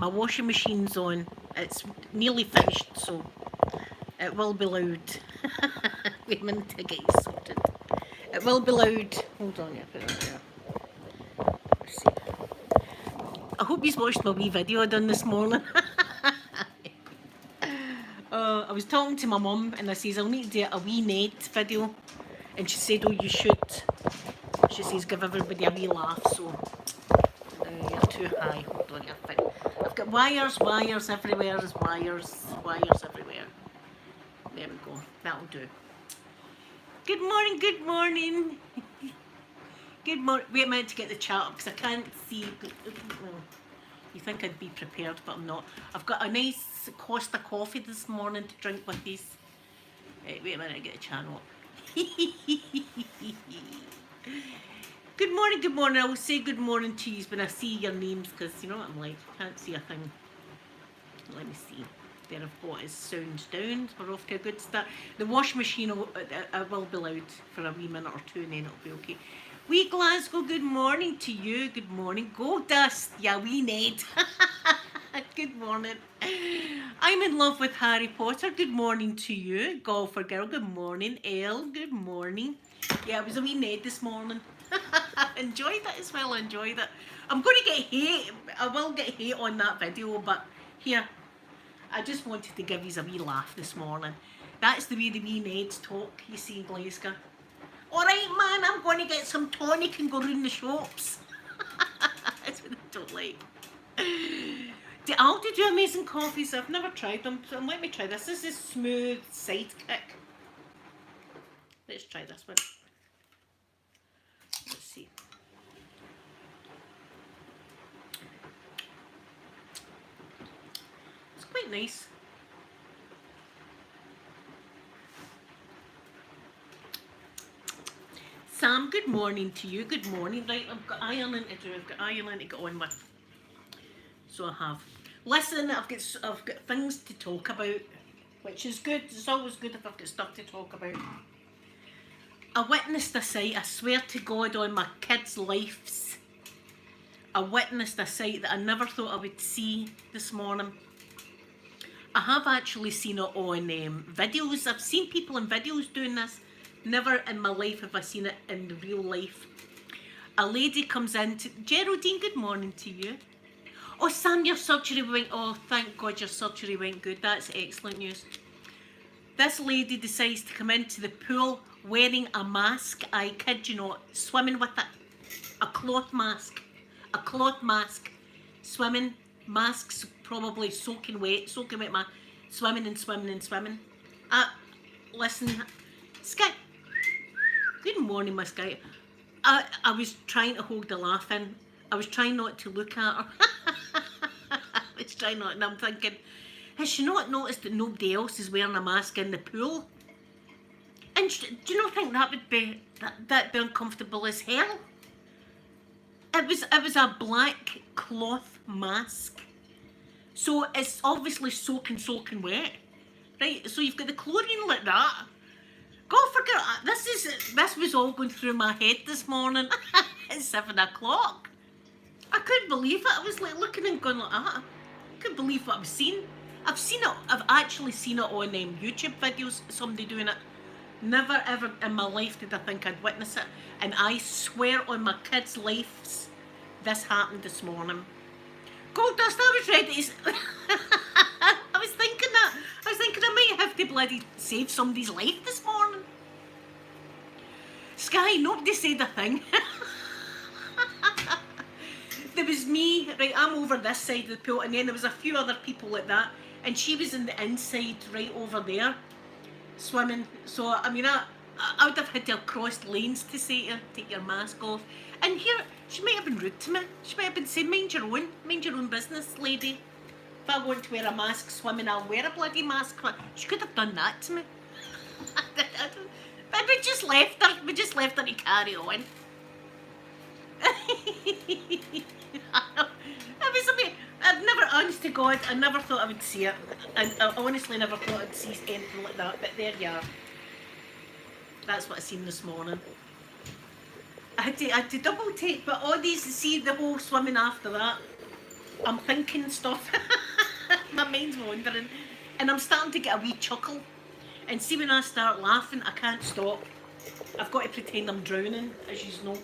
My washing machine's on. It's nearly finished, so it will be loud. Wait a minute to get you sorted. It will be loud. Hold on, yeah, put it there. Let's see. I hope you've watched my wee video I done this morning. I was talking to my mum and I says I'll need to do a wee Ned video, and she said, oh, you should. She says give everybody a wee laugh. So you're too high. Hold on, you're fine. I've got wires everywhere. There's wires everywhere. There we go. That'll do. Good morning. Good morning. Good morning. Wait a minute to get the chat up because I can't see. You think I'd be prepared, but I'm not. I've got a nice Costa coffee this morning to drink with these. Wait a minute, I get the channel up. Good morning, good morning. I will say good morning to you when I see your names, because you know what I'm like. I can't see a thing. Let me see. There I've got his sound down. We're off to a good start. The wash machine will be loud for a wee minute or two, and then it'll be okay. Wee Glasgow, good morning to you. Good morning. Gold Dust, yeah, wee Ned. Good morning. I'm in love with Harry Potter. Good morning to you. Golfer girl, good morning. Elle, good morning. Yeah, it was a wee Ned this morning. Enjoyed it as well, enjoyed it. I'm going to get hate. I will get hate on that video, but here, I just wanted to give you a wee laugh this morning. That's the way the wee Neds talk, you see, in Glasgow. Alright man, I'm going to get some tonic and go round the shops. That's what I don't like. Aldi do amazing coffees. I've never tried them, so let me try this. This is smooth sidekick. Let's try this one. Let's see. It's quite nice. Sam, good morning to you. Good morning. Right, I've got ironing to do. I've got ironing to get on with. So I have. Listen, I've got things to talk about, which is good. It's always good if I've got stuff to talk about. I witnessed a sight, I swear to God on my kids' lives. I witnessed a sight that I never thought I would see this morning. I have actually seen it on videos. I've seen people in videos doing this. Never in my life have I seen it in real life. A lady comes in to... Geraldine, good morning to you. Oh, Sam, your surgery went... Oh, thank God your surgery went good. That's excellent news. This lady decides to come into the pool wearing a mask. I kid you not. Swimming with it. A cloth mask. A cloth mask. Swimming. Masks probably soaking wet. Soaking wet mask. Swimming and swimming and swimming. Listen. Sky. Good morning, my Sky. I was trying to hold the laugh in. I was trying not to look at her. I was trying not, and I'm thinking, has she not noticed that nobody else is wearing a mask in the pool? And do you not think that would be that'd be uncomfortable as hell? It was a black cloth mask, so it's obviously soaking wet, right? So you've got the chlorine like that. God forget, this was all going through my head this morning at 7 o'clock. I couldn't believe it. I was like looking and going like that. I couldn't believe what I've seen. I've seen it. I've actually seen it on YouTube videos. Somebody doing it. Never ever in my life did I think I'd witness it. And I swear on my kids' lives, this happened this morning. Gold Dust, I was ready to... I was thinking that. I was thinking I might have to bloody save somebody's life this morning. Sky, nobody said a thing. There was me, right, I'm over this side of the pool, and then there was a few other people like that, and she was in the inside right over there, swimming. So, I mean, I would have had to have crossed lanes to say to her, take your mask off. And here, she might have been rude to me. She might have been saying, mind your own business, lady. If I want to wear a mask swimming, I'll wear a bloody mask. She could have done that to me. But we just left her. We just left her to carry on. I've never, honest to God, I never thought I would see it. I honestly never thought I'd see anything like that. But there you are. That's what I seen this morning. I had to double take, but all these, see the whole swimming after that. I'm thinking stuff. My mind's wandering. And I'm starting to get a wee chuckle. And see, when I start laughing, I can't stop. I've got to pretend I'm drowning, as you know.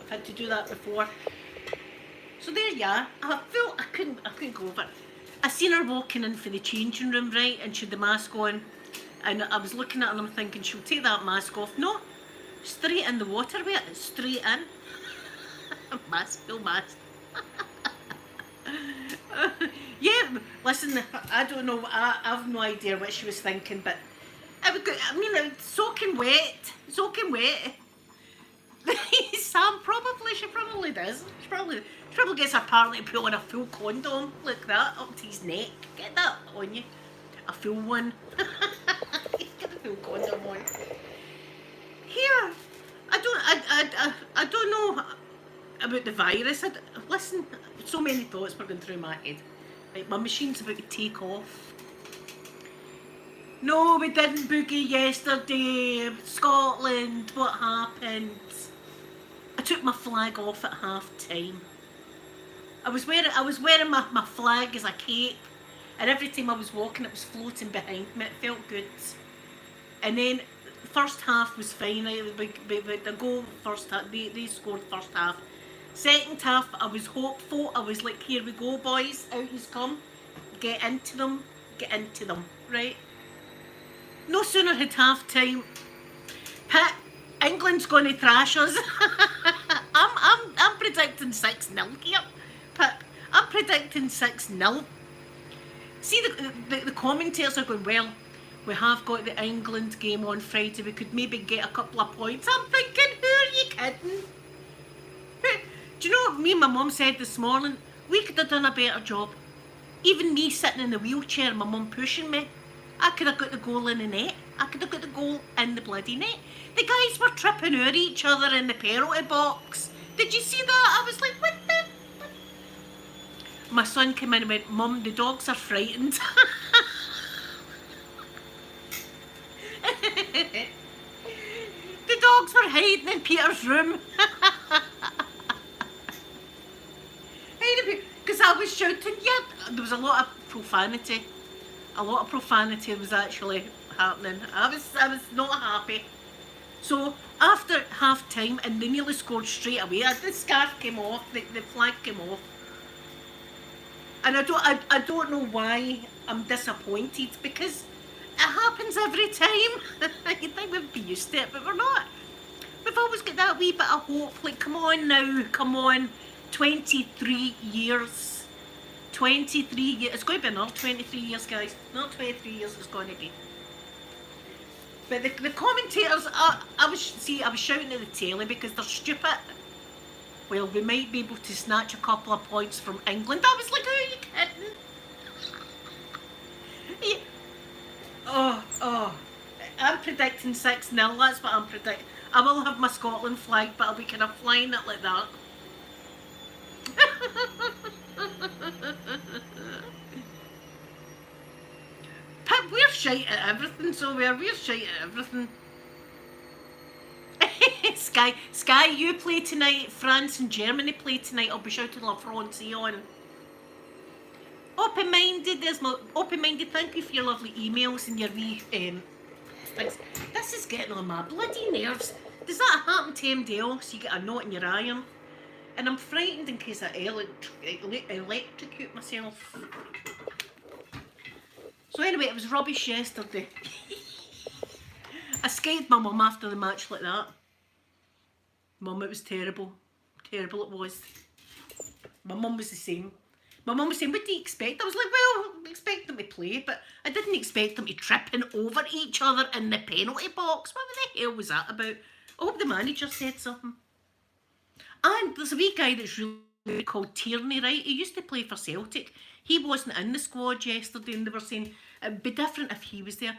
I've had to do that before. So there you are. I couldn't go over it. I seen her walking in for the changing room, right, and she had the mask on. And I was looking at her and I'm thinking, she'll take that mask off. No, straight in the water with it, straight in. Mask, no mask. Yeah, listen, I don't know, I have no idea what she was thinking, but it was good. I mean, it was soaking wet. Sam she probably does. She probably gets her partner to put on a full condom like that up to his neck. Get that on you, a full one. Get a full condom on. Here, I don't know about the virus. Listen, so many thoughts were going through my head. Right, my machine's about to take off. No, we didn't boogie yesterday. Scotland, what happened? I took my flag off at half time. I was wearing my flag as a cape, and every time I was walking it was floating behind me. It felt good. And then first half was fine. The goal first half, they scored first half. Second half, I was hopeful. I was like, here we go, boys, out he's come. Get into them, right? No sooner had half time. Pitt, England's going to thrash us. I'm predicting 6-0 here. Pitt, I'm predicting 6-0. See, the commentators are going, well, we have got the England game on Friday. We could maybe get a couple of points. I'm thinking, who are you kidding? Do you know what me and my mum said this morning? We could have done a better job. Even me sitting in the wheelchair and my mum pushing me, I could have got the goal in the net. I could have got the goal in the bloody net. The guys were tripping over each other in the penalty box. Did you see that? I was like, what the? My son came in and went, Mum, the dogs are frightened. The dogs were hiding in Peter's room. Because I was shouting, yeah, there was a lot of profanity. A lot of profanity was actually happening. I was not happy. So after half time, and they nearly scored straight away, the scarf came off, the flag came off. And I don't know why I'm disappointed, because it happens every time. You'd think we'd be used to it, but we're not. We've always got that wee bit of hope, like, come on now, come on. 23 years. 23 years. It's going to be another 23 years, guys. Not 23 years it's going to be. But the commentators, I was shouting at the telly because they're stupid. Well, we might be able to snatch a couple of points from England. I was like, who are you kidding? Yeah. Oh. I'm predicting 6-0. That's what I'm predicting. I will have my Scotland flag, but I'll be kind of flying it like that. Pip, we're shite at everything, so we're shite at everything. Sky, you play tonight. France and Germany play tonight. I'll be shouting La France on. Open-minded, thank you for your lovely emails and your wee things. This is getting on my bloody nerves. Does that happen to anybody else? You get a knot in your iron? And I'm frightened in case I electrocute myself. So anyway, it was rubbish yesterday. I scared my mum after the match like that. Mum, it was terrible. Terrible it was. My mum was the same. My mum was saying, what do you expect? I was like, well, I expect them to play, but I didn't expect them to tripping over each other in the penalty box. What the hell was that about? I hope the manager said something. And there's a wee guy that's really good called Tierney, right? He used to play for Celtic. He wasn't in the squad yesterday, and they were saying it'd be different if he was there.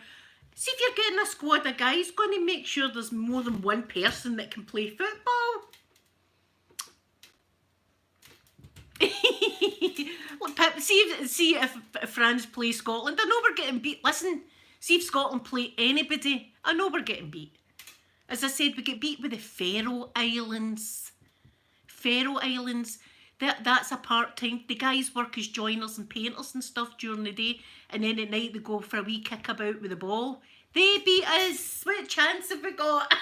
See, if you're getting a squad of guys, going to make sure there's more than one person that can play football. Look, Pip, see if France play Scotland. I know we're getting beat. Listen, see if Scotland play anybody. I know we're getting beat. As I said, we get beat with the Faroe Islands. Faroe Islands. That's a part-time. The guys work as joiners and painters and stuff during the day, and then at night they go for a wee kick about with the ball. They beat us. What chance have we got?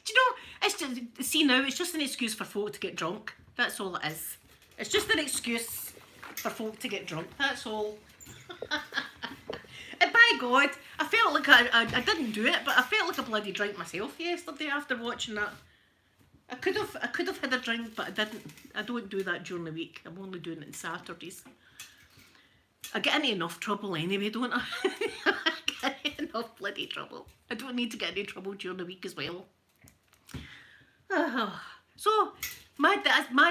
Do you know, it's just, see now, it's just an excuse for folk to get drunk. That's all it is. It's just an excuse for folk to get drunk. That's all. And by God, I felt like I didn't do it, but I felt like a bloody drink myself yesterday after watching that. I could have had a drink, but I didn't. I don't do that during the week. I'm only doing it on Saturdays. I get into enough trouble anyway, don't I? I get into enough bloody trouble. I don't need to get any trouble during the week as well. So, my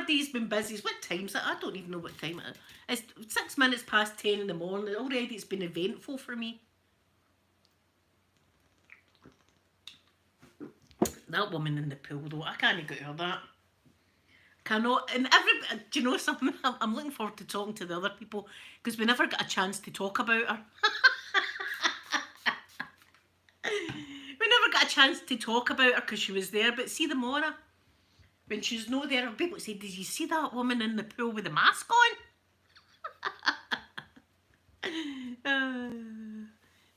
day's been busy. What time's it? I don't even know what time it is. It's 6 minutes past 10 in the morning. Already it's been eventful for me. That woman in the pool though, I can't get her that. Cannot. And do you know something? I'm looking forward to talking to the other people because we never got a chance to talk about her. We never got a chance to talk about her because she was there. But see tomorrow, when she's not there, people say, "Did you see that woman in the pool with the mask on?"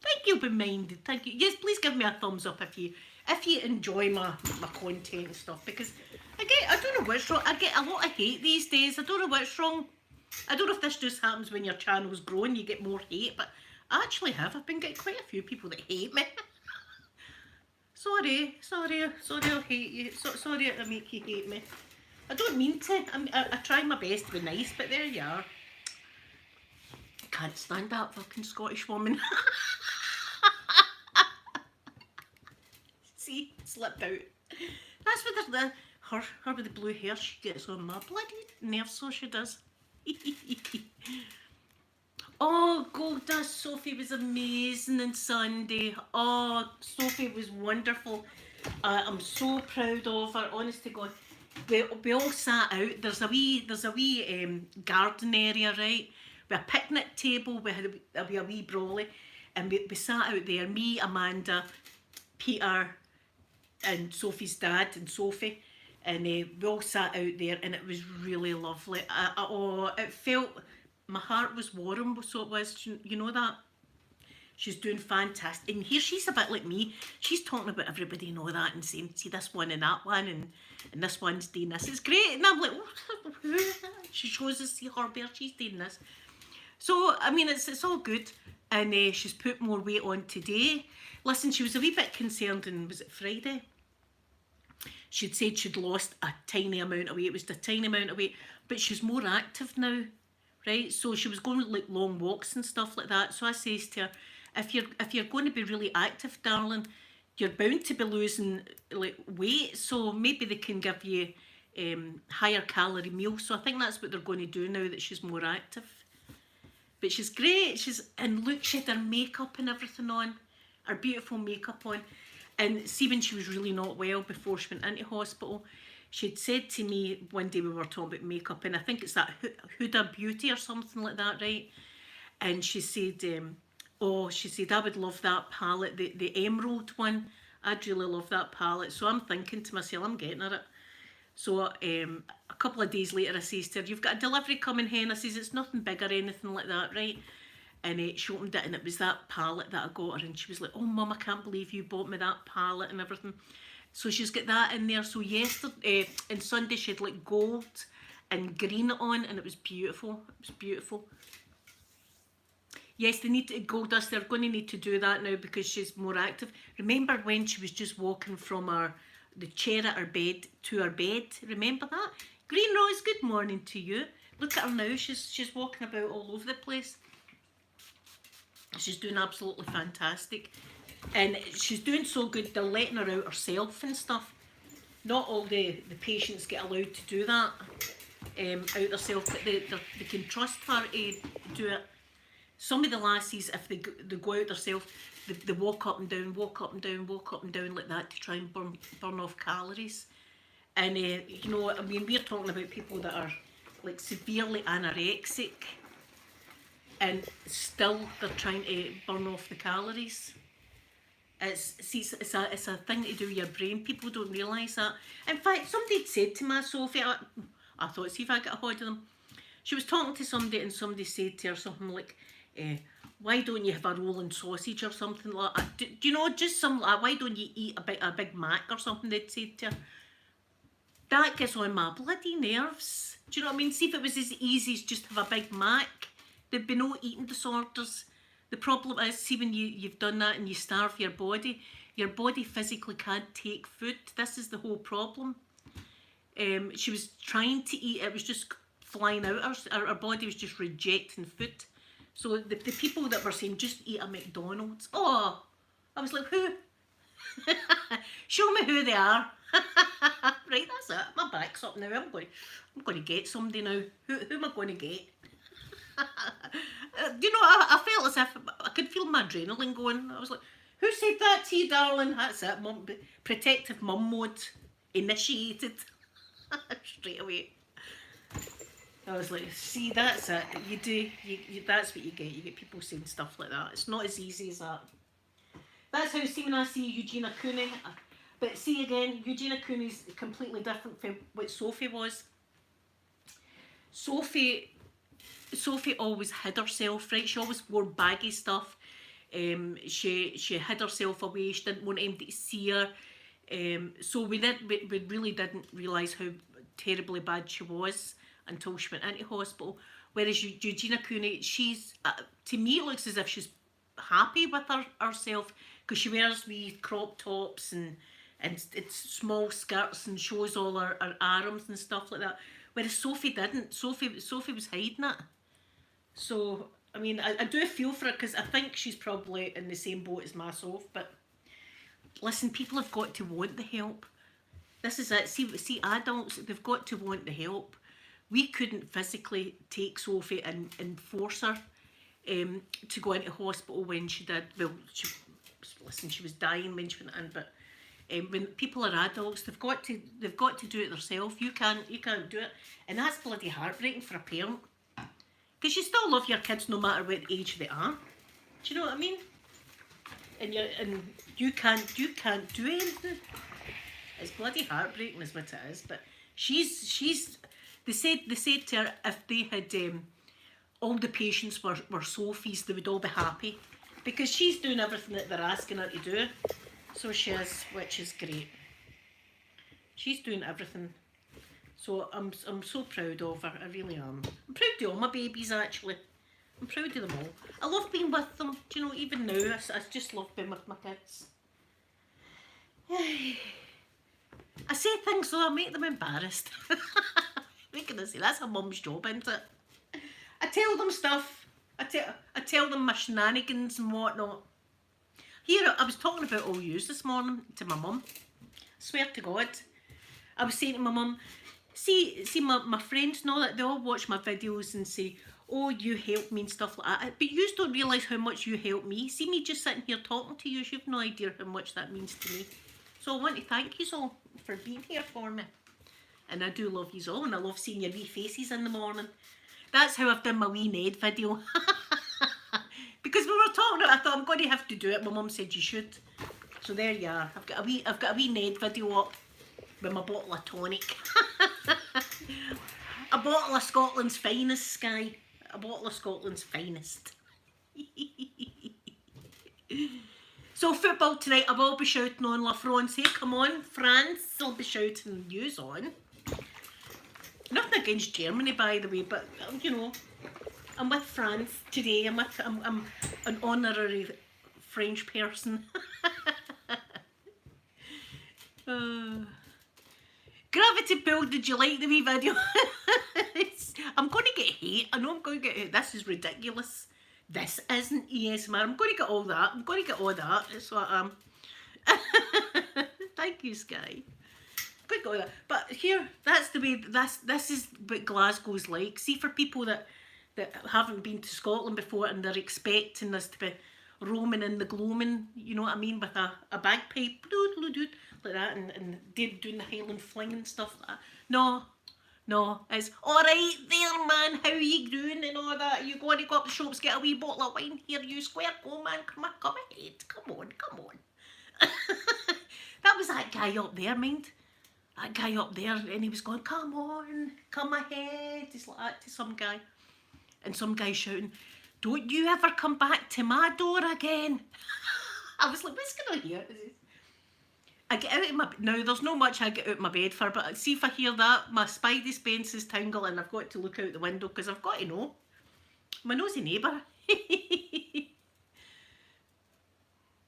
Thank you, be minded. Thank you. Yes, please give me a thumbs up if you enjoy my content and stuff, because I don't know what's wrong. I get a lot of hate these days. I don't know what's wrong. I don't know if this just happens when your channel's growing, you get more hate, but I actually have. I've been getting quite a few people that hate me. Sorry, I'll hate you. Sorry to make you hate me. I don't mean to. I try my best to be nice, but there you are. I can't stand that fucking Scottish woman. See, slipped out. That's what her with the blue hair, she gets on my bloody nerves, so she does. Oh, Golda, Sophie was amazing on Sunday. Oh, Sophie was wonderful. I'm so proud of her, honest to God. We all sat out. There's a wee garden area, right? With a picnic table, we had a wee brolly, and we sat out there, me, Amanda, Peter, and Sophie's dad and Sophie, and we all sat out there, and it was really lovely. It felt, my heart was warm, so it was, you know that? She's doing fantastic. And here she's a bit like me. She's talking about everybody and all that and saying, see this one and that one and this one's doing this. It's great. And I'm like, she shows us, see her bear, she's doing this. So, I mean, it's all good. And she's put more weight on today. Listen, she was a wee bit concerned, and was it Friday? She'd said she'd lost a tiny amount of weight. It was a tiny amount of weight, but she's more active now, right? So she was going like long walks and stuff like that. So I says to her, if you're going to be really active, darling, you're bound to be losing like weight. So maybe they can give you higher calorie meals. So I think that's what they're going to do now that she's more active. But she's great. And look, she had her makeup and everything on, her beautiful makeup on. And see, when she was really not well before she went into hospital, she'd said to me one day, we were talking about makeup, and I think it's that Huda Beauty or something like that, right? And she said, I would love that palette, the emerald one. I'd really love that palette. So I'm thinking to myself, I'm getting her it. So a couple of days later, I says to her, you've got a delivery coming, hen. I says, it's nothing big or anything like that, right? And she opened it, and it was that palette that I got her, and she was like, oh Mum, I can't believe you bought me that palette and everything. So she's got that in there. So yesterday and Sunday she had like gold and green on, and it was beautiful. It was beautiful. Yes, they need to gold dust. They're going to need to do that now because she's more active. Remember when she was just walking from the chair at her bed to her bed? Remember that? Green Rose, good morning to you. Look at her now. She's walking about all over the place. She's doing absolutely fantastic. And she's doing so good, they're letting her out herself and stuff. Not all the patients get allowed to do that out themselves, but they can trust her to do it. Some of the lassies, if they go out themselves, they walk up and down, walk up and down, walk up and down like that to try and burn off calories. And, you know, I mean, we're talking about people that are like severely anorexic, and still they're trying to burn off the calories. It's a thing to do with your brain. People don't realise that. In fact, somebody had said to me, Sophie, I I thought, see if I get a hold of them. She was talking to somebody and somebody said to her something like, why don't you have a rolling sausage or something like that? Do you know, just some like, why don't you eat a Big Mac or something, they'd said to her. That gets on my bloody nerves. Do you know what I mean? See if it was as easy as just have a Big Mac, there'd be no eating disorders. The problem is, see when you've done that and you starve your body physically can't take food. This is the whole problem. She was trying to eat, it was just flying out, her body was just rejecting food. So the people that were saying, just eat a McDonald's, oh, I was like, who? Show me who they are. Right, that's it, my back's up now, I'm going to get somebody now. Who am I going to get? You know, I felt as if I could feel my adrenaline going. I was like, who said that to you, darling? That's it, mum, protective mum mode initiated. Straight away. I was like, see, that's it. That's what you get. You get people saying stuff like that. It's not as easy as that. That's how, see, when I see Eugenia Cooney, but see again, Eugenia Cooney's completely different from what Sophie was. Sophie always hid herself, right? She always wore baggy stuff. She hid herself away. She didn't want anybody to see her. So we really didn't realise how terribly bad she was until she went into hospital. Whereas Eugenia Cooney, she's to me it looks as if she's happy with herself, because she wears wee crop tops and it's small skirts and shows all her arms and stuff like that. Whereas Sophie didn't. Sophie was hiding it. So I mean, I do feel for her, because I think she's probably in the same boat as myself. But listen, people have got to want the help. This is it. See, adults, they've got to want the help. We couldn't physically take Sophie and force her to go into hospital when she did. Well, she was dying when she went in. But when people are adults, they've got to do it themselves. You can't do it, and that's bloody heartbreaking for a parent. Because you still love your kids no matter what age they are. Do you know what I mean? And you can't do anything. It's bloody heartbreaking is what it is. But they said to her, if they had all the patients were Sophie's, they would all be happy, because she's doing everything that they're asking her to do. So she is, which is great. She's doing everything. So I'm so proud of her, I really am. I'm proud of all my babies, actually. I'm proud of them all. I love being with them. Do you know, even now, I just love being with my kids. I say things so I make them embarrassed. What can I say? That's a mum's job, isn't it? I tell them stuff. I tell them my shenanigans and whatnot. Here, I was talking about all yous this morning to my mum. I swear to God. I was saying to my mum, see my friends and all that, they all watch my videos and say, oh, you help me and stuff like that. But you don't realise how much you help me. See me just sitting here talking to you, you've no idea how much that means to me. So I want to thank you all for being here for me. And I do love you all, and I love seeing your wee faces in the morning. That's how I've done my wee Ned video. Because we were talking, I thought I'm going to have to do it. My mum said you should. So there you are. I've got a wee Ned video up with my bottle of tonic. A bottle of Scotland's finest, Sky. A bottle of Scotland's finest. So football tonight, I will be shouting on La France. Hey, come on, France. I'll be shouting yous on. Nothing against Germany, by the way, but you know, I'm with France today. I'm an honorary French person. Gravity Pull, did you like the wee video? I'm going to get hate. I know I'm going to get hate. This is ridiculous. This isn't ASMR. I'm going to get all that. I'm going to get all that. That's what I am. Thank you, Sky. Going to get all that. But here, that's the way. This is what Glasgow's like. See, for people that haven't been to Scotland before and they're expecting us to be roaming in the gloaming, you know what I mean, with a bagpipe, like that, and doing the Highland fling and stuff like that. No, it's alright there, man, how are you doing and all that? You going to go up the shops, get a wee bottle of wine here, you square, go man, come ahead, come on. That was that guy up there, mind. that guy up there, and he was going, come on, come ahead. He's like that to some guy. And some guy shouting, don't you ever come back to my door again. I was like, what's going on here? I get out of my... Now, there's not much I get out of my bed for, but see if I hear that, my spidey senses tingle and I've got to look out the window because I've got to know. My nosy neighbour.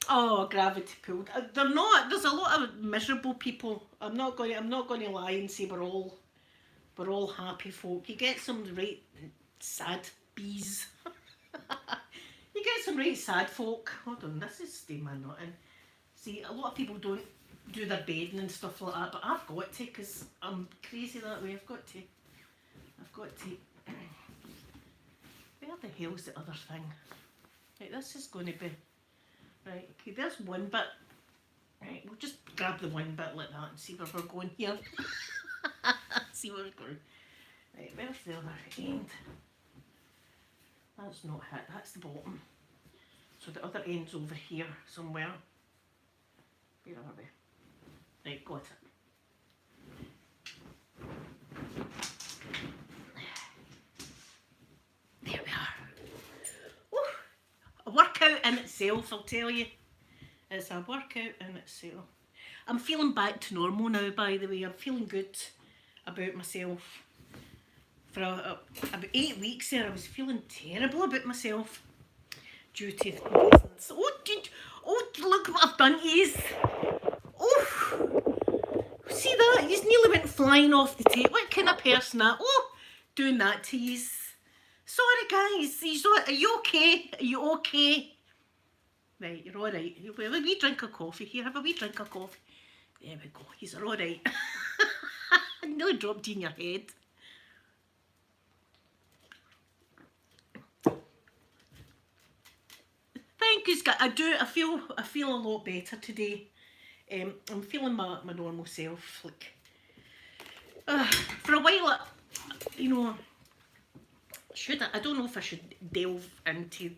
Oh, gravity pulled. They're not. There's a lot of miserable people. I'm not going to lie and say we're all happy folk. You get some right sad bees. You get some right sad folk. Hold on, this is stay my nut in. See, a lot of people don't do their bedding and stuff like that, but I've got to because I'm crazy that way. I've got to. Where the hell's the other thing? Right, this is going to be... Right, okay, there's one bit. Right, we'll just grab the one bit like that and see where we're going here. See where we're going. Right, where's the other end? That's not it, that's the bottom. So the other end's over here somewhere. Where are we? Right, got it. There we are. Woo. A workout in itself, I'll tell you. It's a workout in itself. I'm feeling back to normal now, by the way. I'm feeling good about myself. For about 8 weeks there, I was feeling terrible about myself due to reasons. Oh, look what I've done to yous. Oh, see that? Yous nearly went flying off the table. What kind of person that? Oh, doing that to yous. Sorry guys, are you okay? Are you okay? Right, you're alright. Have a wee drink of coffee here. Have a wee drink of coffee. There we go. You're alright. I nearly dropped in your head. Thank you, Scott. I feel a lot better today. I'm feeling my normal self. Like, for a while, you know, I don't know if I should delve into.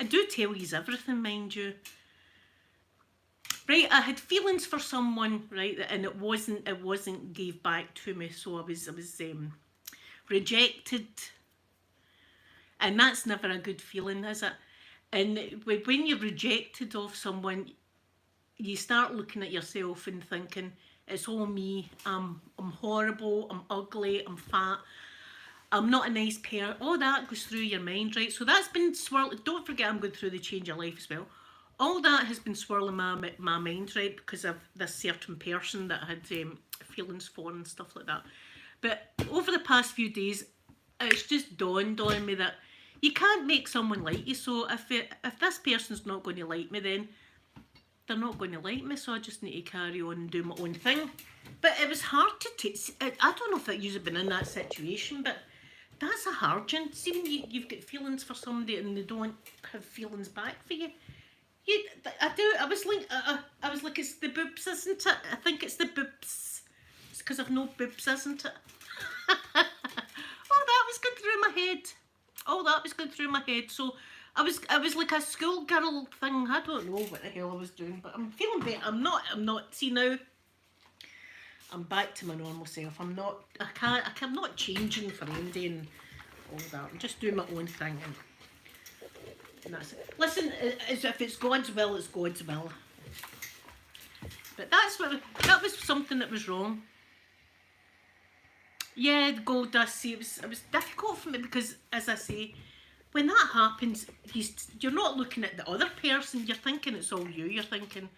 I do tell you everything, mind you. Right, I had feelings for someone, right, and it wasn't gave back to me, so I was rejected, and that's never a good feeling, is it? And when you're rejected of someone, you start looking at yourself and thinking, it's all me. I'm horrible. I'm ugly. I'm fat. I'm not a nice pair. All that goes through your mind, right? So that's been swirling. Don't forget, I'm going through the change of life as well. All that has been swirling my mind, right? Because of this certain person that I had feelings for and stuff like that. But over the past few days, it's just dawned on me that you can't make someone like you. So if this person's not going to like me, then they're not going to like me. So I just need to carry on and do my own thing. But it was hard to take. I don't know if you've been in that situation, but that's a hard one. See when you've got feelings for somebody and they don't have feelings back for you. I was like, it's the boobs, isn't it? I think it's the boobs. It's because I've no boobs, isn't it? Oh, that was going through my head. So I was like a schoolgirl thing. I don't know what the hell I was doing, but I'm feeling better. I'm not. See now, I'm back to my normal self. I'm not changing for Andy and all that. I'm just doing my own thing, and that's it. Listen, as if it's God's will, it's God's will. But that was something that was wrong. Yeah, the gold dust. See, it was difficult for me because, as I say, when that happens, you're not looking at the other person. You're thinking it's all you. You're thinking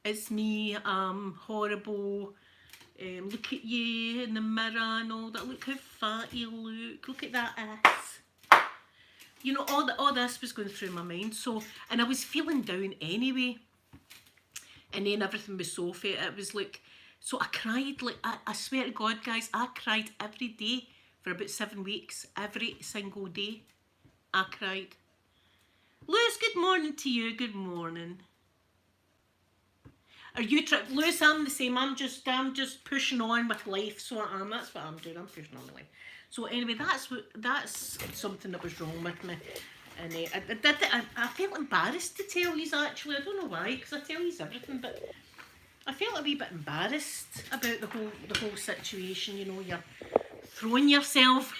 it's me. I'm horrible. Look at you in the mirror and all that. Look how fat you look. Look at that ass. You know, all this was going through my mind. So, and I was feeling down anyway. And then everything with Sophie, it was like, so I cried, like, I swear to God, guys, I cried every day for about 7 weeks. Every single day, I cried. Lewis, good morning to you. Good morning. Are you Lewis? I'm the same. I'm just pushing on with life. So I am. That's what I'm doing. I'm pushing on with life. So anyway, that's something that was wrong with me, and I felt embarrassed to tell you actually. I don't know why, because I tell you everything, but I felt a wee bit embarrassed about the whole situation. You know, you're throwing yourself,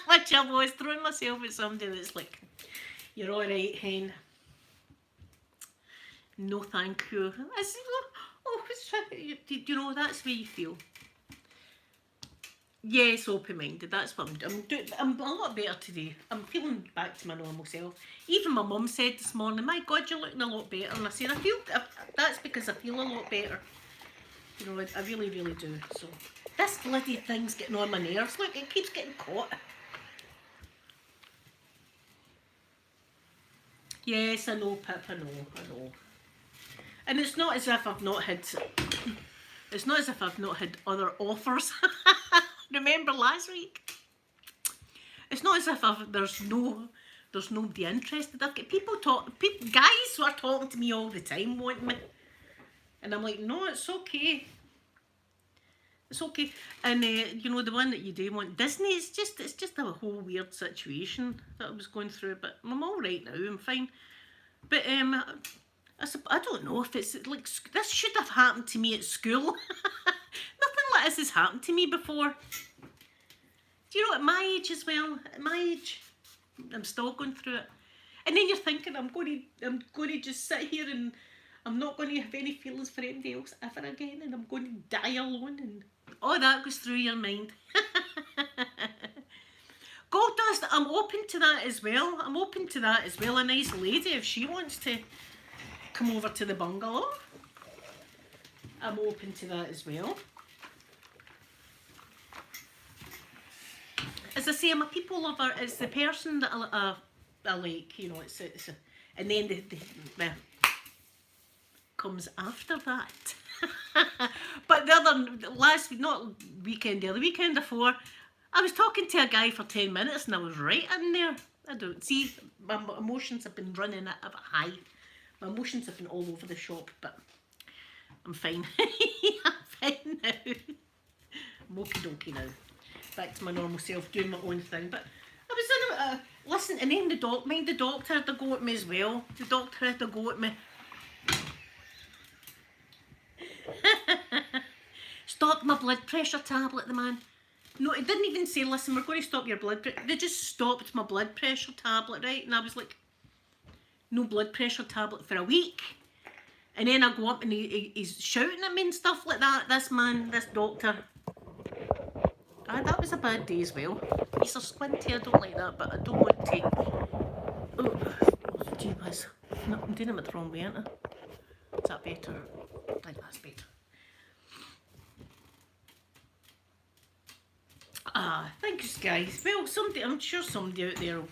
which I was throwing myself at somebody that's like, "You're all right, hen." No, thank you. I said, "Oh, you know, that's the way you feel." Yes, open-minded. That's what I'm doing. I'm a lot better today. I'm feeling back to my normal self. Even my mum said this morning, "My God, you're looking a lot better." And I said, that's because I feel a lot better. You know, I really, really do. So this bloody thing's getting on my nerves. Look, it keeps getting caught. Yes, I know, Pip. I know. And it's not as if I've not had. It's not as if I've not had other offers. Remember last week? It's not as if there's nobody interested. I've got guys who are talking to me all the time wanting me, and I'm like, no, it's okay. It's okay. And you know, the one that you do want, Disney, it's just a whole weird situation that I was going through, but I'm all right now. I'm fine. But I don't know if it's like this should have happened to me at school. Nothing like this has happened to me before. Do you know, at my age as well? At my age, I'm still going through it. And then you're thinking, I'm going to just sit here and I'm not going to have any feelings for anybody else ever again, and I'm going to die alone, and all that goes through your mind. God does that. I'm open to that as well. A nice lady, if she wants to come over to the bungalow, I'm open to that as well. As I say, I'm a people lover. It's the person that I like, you know. And then the comes after that. But the weekend before, I was talking to a guy for 10 minutes and I was right in there. I don't see, my emotions have been running at a high. My emotions have been all over the shop, but I'm fine. I'm fine now. I'm okie dokie now. Back to my normal self, doing my own thing. But I was in listen, and then the doctor had to go at me as well. The doctor had to go at me. Stopped my blood pressure tablet, the man. No, it didn't even say, listen, we're going to stop your blood pressure. They just stopped my blood pressure tablet, right? And I was like, no blood pressure tablet for a week. And then I go up and he's shouting at me and stuff like that. This man, this doctor. That was a bad day as well. He's a squinty, I don't like that, but I don't want to... Oh, gee whiz. No, I'm doing it the wrong way, aren't I? Is that better? I think that's better. Thanks guys. Well, I'm sure somebody out there will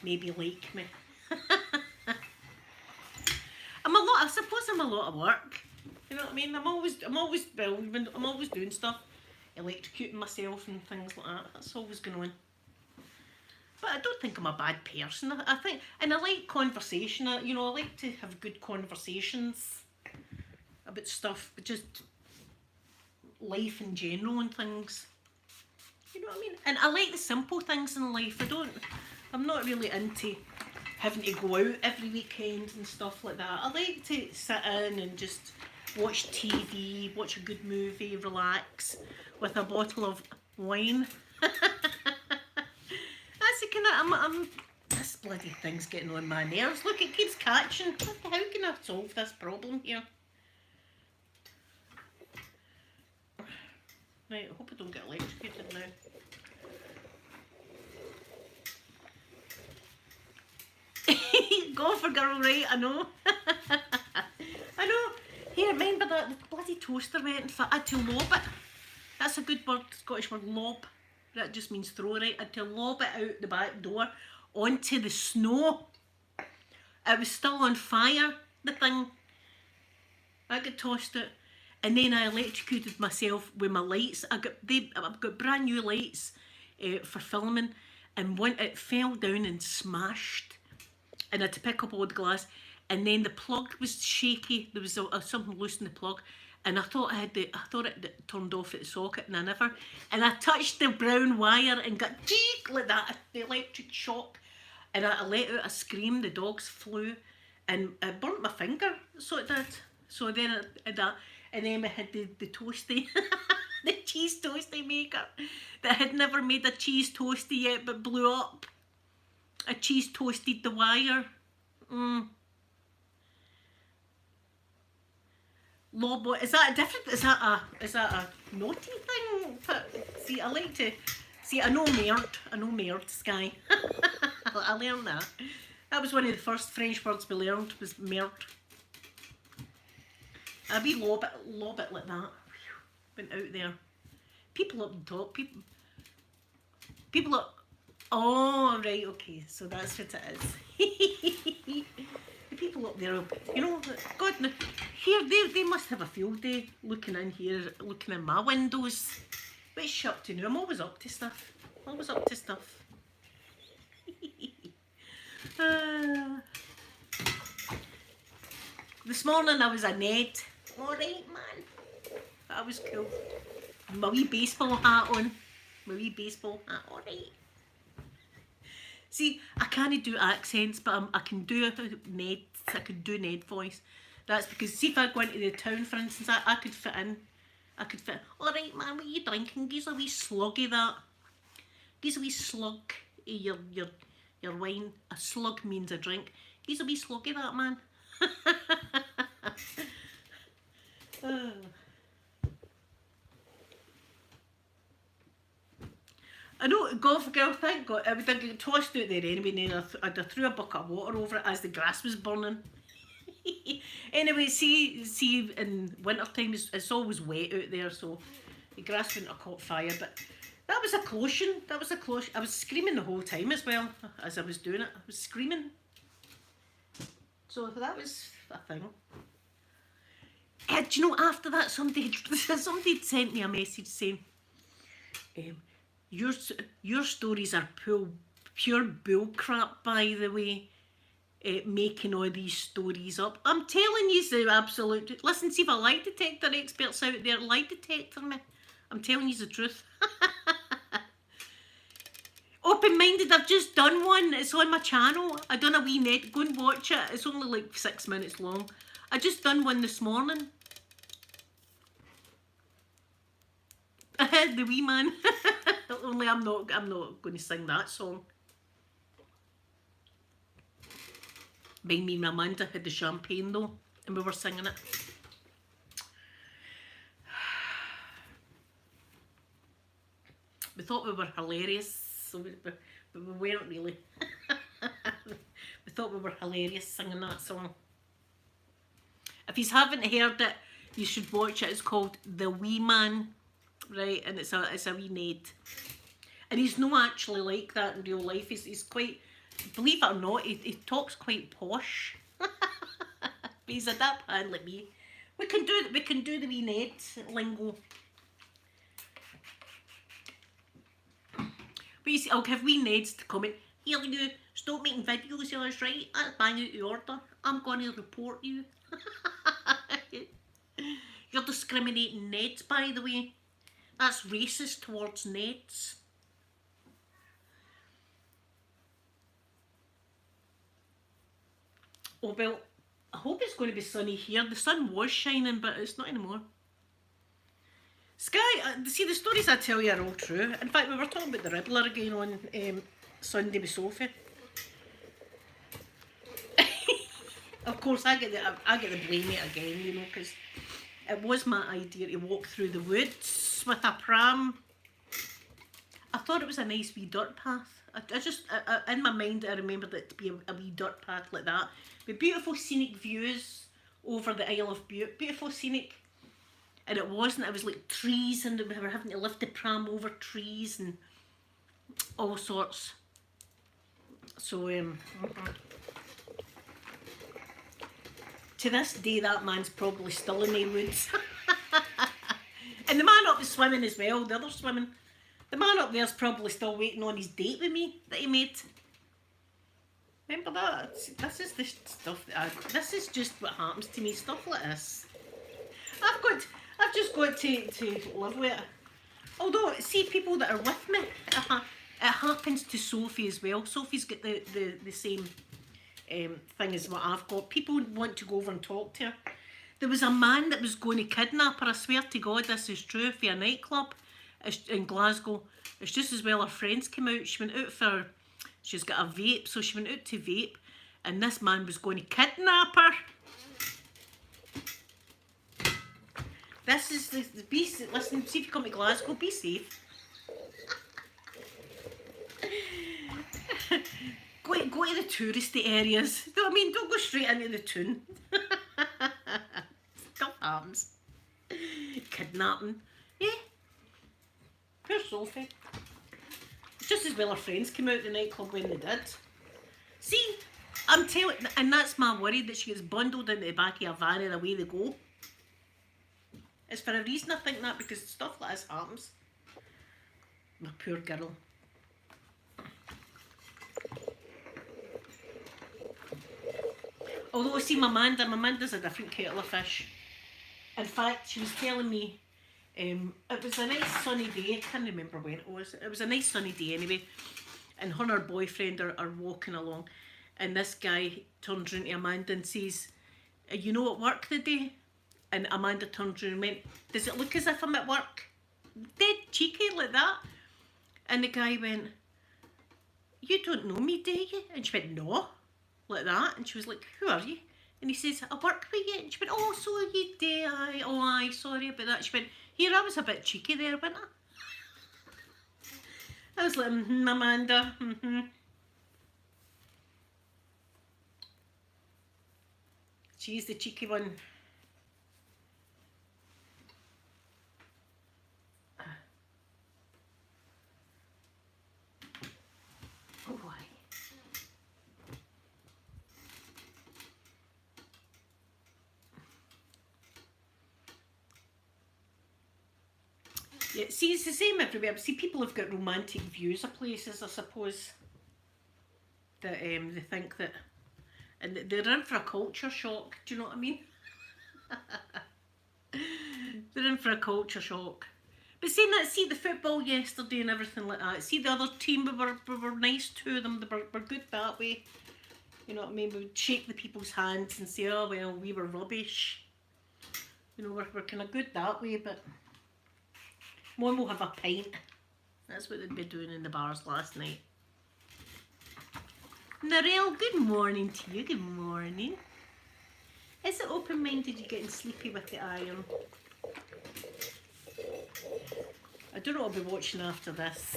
maybe like me. I suppose I'm a lot of work. You know what I mean? I'm always doing stuff, electrocuting myself and things like that. That's always going on. But I don't think I'm a bad person. I think, and I like conversation. I like to have good conversations about stuff, but just life in general and things. You know what I mean? And I like the simple things in life. I'm not really into having to go out every weekend and stuff like that. I like to sit in and just watch TV, watch a good movie, relax with a bottle of wine. That's the kind of, this bloody thing's getting on my nerves. Look, it keeps catching. How can I solve this problem here? Right, I hope I don't get electrocuted now. Go for girl, right? I know. I know. Here, remember that the bloody toaster went and I had to lob it. That's a good word, Scottish word, lob. That just means throw, right? I had to lob it out the back door onto the snow. It was still on fire, the thing. I got tossed it. And then I electrocuted myself with my lights. I've got brand new lights for filming, and it fell down and smashed. And I had to pick up all the glass, and then the plug was shaky. There was something loose in the plug, and I thought it turned off at the socket, and I never. And I touched the brown wire and got cheek like that, the electric shock, and I let out a scream. The dogs flew, and it burnt my finger. So it did. So then I had that, and then we had the toasty, the cheese toasty maker that had never made a cheese toasty yet but blew up. A cheese toasted the wire. Lobo, is that a different? Is that a naughty thing? See, I like to see. I know merde, Sky. I learned that. That was one of the first French words we learned, was merde. A wee lob it like that. Went out there. People up the top. People up. Oh, right, okay. So that's what it is. The people up there, you know, God, here, they must have a field day looking in here, looking in my windows. What's she up to now? I'm always up to stuff. This morning I was a Ned. Alright, man. That was cool. My wee baseball hat on. Alright. See, I can't do accents, but I can do Ned. I could do Ned voice. That's because, see, if I go into the town, for instance, I could fit in. Alright, man, what are you drinking? Gives a wee sluggy that. Gives a wee slug of your wine. A slug means a drink. Gives a wee sluggy that, man. I know, golf girl, thank God, I would get tossed out there anyway, and I threw a bucket of water over it as the grass was burning. Anyway, see, in winter time, it's always wet out there, so the grass wouldn't have caught fire, but that was a caution. I was screaming the whole time as well, as I was doing it. I was screaming. So that was a thing. Do you know, after that, somebody had sent me a message saying, your stories are pure bull crap, by the way, making all these stories up. I'm telling you the absolute... Listen, see if a lie detector experts out there, lie detector me. I'm telling you the truth. Open-minded, I've just done one. It's on my channel. I done a wee net. Go and watch it. It's only like 6 minutes long. I just done one this morning. The wee man. Only I'm not going to sing that song. Me and Amanda had the champagne though, and we were singing it. We thought we were hilarious, but we weren't really. We thought we were hilarious singing that song. If you haven't heard it, you should watch it. It's called The Wee Man, right? And it's a wee Ned. And he's not actually like that in real life. He's quite, believe it or not, he talks quite posh. But he's a dap hand like me. We can do the wee Ned lingo. But you see, I'll give wee Neds to comment. Here you, stop making videos, yours, right? That's bang out the order. I'm going to report you. You're discriminating Neds, by the way. That's racist towards Neds. Oh, well, I hope it's going to be sunny here. The sun was shining, but it's not anymore. Sky, see, the stories I tell you are all true. In fact, we were talking about the Riddler again on Sunday with Sophie. Of course, I get the blame it again, you know, because it was my idea to walk through the woods with a pram. I thought it was a nice wee dirt path. I just, in my mind, I remembered it to be a wee dirt path like that. With beautiful scenic views over the Isle of Bute. Beautiful scenic. And it wasn't. It was like trees, and we were having to lift the pram over trees and all sorts. So, to this day, that man's probably still in the woods. And the man up is swimming as well, the other swimming. The man up there's probably still waiting on his date with me that he made. Remember that? This is the stuff that this is just what happens to me, stuff like this. I've just got to live with it. Although, see, people that are with me, it happens to Sophie as well. Sophie's got the same thing as what I've got. People want to go over and talk to her. There was a man that was going to kidnap her. I swear to God, this is true, for a nightclub in Glasgow. It's just as well her friends came out. She went out for, she's got a vape, so she went out to vape, and this man was going to kidnap her. This is the listen, see if you come to Glasgow, be safe. Go to the touristy areas. You know what I mean? Don't go straight into the town. Stuff happens. Kidnapping. Yeah. Poor Sophie. Just as well her friends came out the nightclub when they did. See, I'm telling, and that's my worry, that she gets bundled into the back of a van and away they go. It's for a reason I think that, because stuff like this happens. My poor girl. Although, see, my Amanda's a different kettle of fish. In fact, she was telling me, it was a nice sunny day. I can't remember when it was. It was a nice sunny day anyway. And her and her boyfriend are walking along. And this guy turns around to Amanda and says, "Are you not at work today?" And Amanda turned around and went, "Does it look as if I'm at work?" Dead cheeky like that. And the guy went, "You don't know me, do you?" And she went, "No." Like that. And she was like, "Who are you?" And he says, "I work with you." And she went, "Oh, so you do, aye. Oh, aye, sorry about that." She went, "Here, I was a bit cheeky there, wasn't I?" I was like, Amanda, She's the cheeky one. Oh, why? Yeah, see, it's the same everywhere. But see, people have got romantic views of places, I suppose. That they think that, and they're in for a culture shock. Do you know what I mean? They're in for a culture shock. But saying that, see the football yesterday and everything like that. See the other team, we were nice to them. They were good that way. You know what I mean? We would shake the people's hands and say, "Oh well, we were rubbish." You know, we're kind of good that way. But one will have a pint. That's what they'd be doing in the bars last night. Narelle, good morning to you. Good morning. Is it open-minded? You getting sleepy with the iron? I don't know what I'll be watching after this.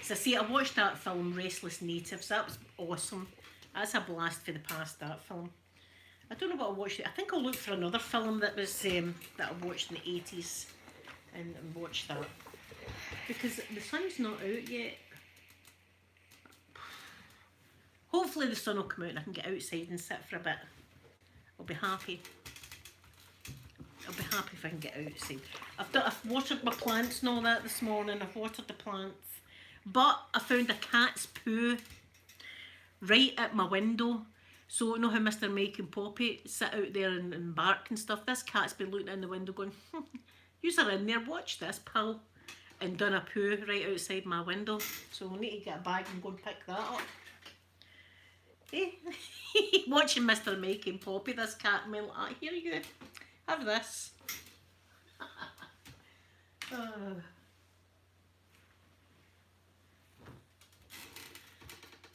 As I say, I watched that film, Restless Natives. That was awesome. That's a blast for the past, that film. I don't know what I'll watch. I think I'll look for another film that was that I watched in the 80s and watch that. Because the sun's not out yet. Hopefully the sun will come out and I can get outside and sit for a bit. I'll be happy. I'll be happy if I can get outside. I've watered my plants and all that this morning. I've watered the plants. But I found a cat's poo right at my window. So you know how Mr. Mike and Poppy sit out there and bark and stuff? This cat's been looking in the window going, "Yous are in there, watch this, pal." And done a poo right outside my window. So we'll need to get a bag and go and pick that up. Hey, watching Mr. Mike and Poppy, this cat and me like, "Here you go, have this."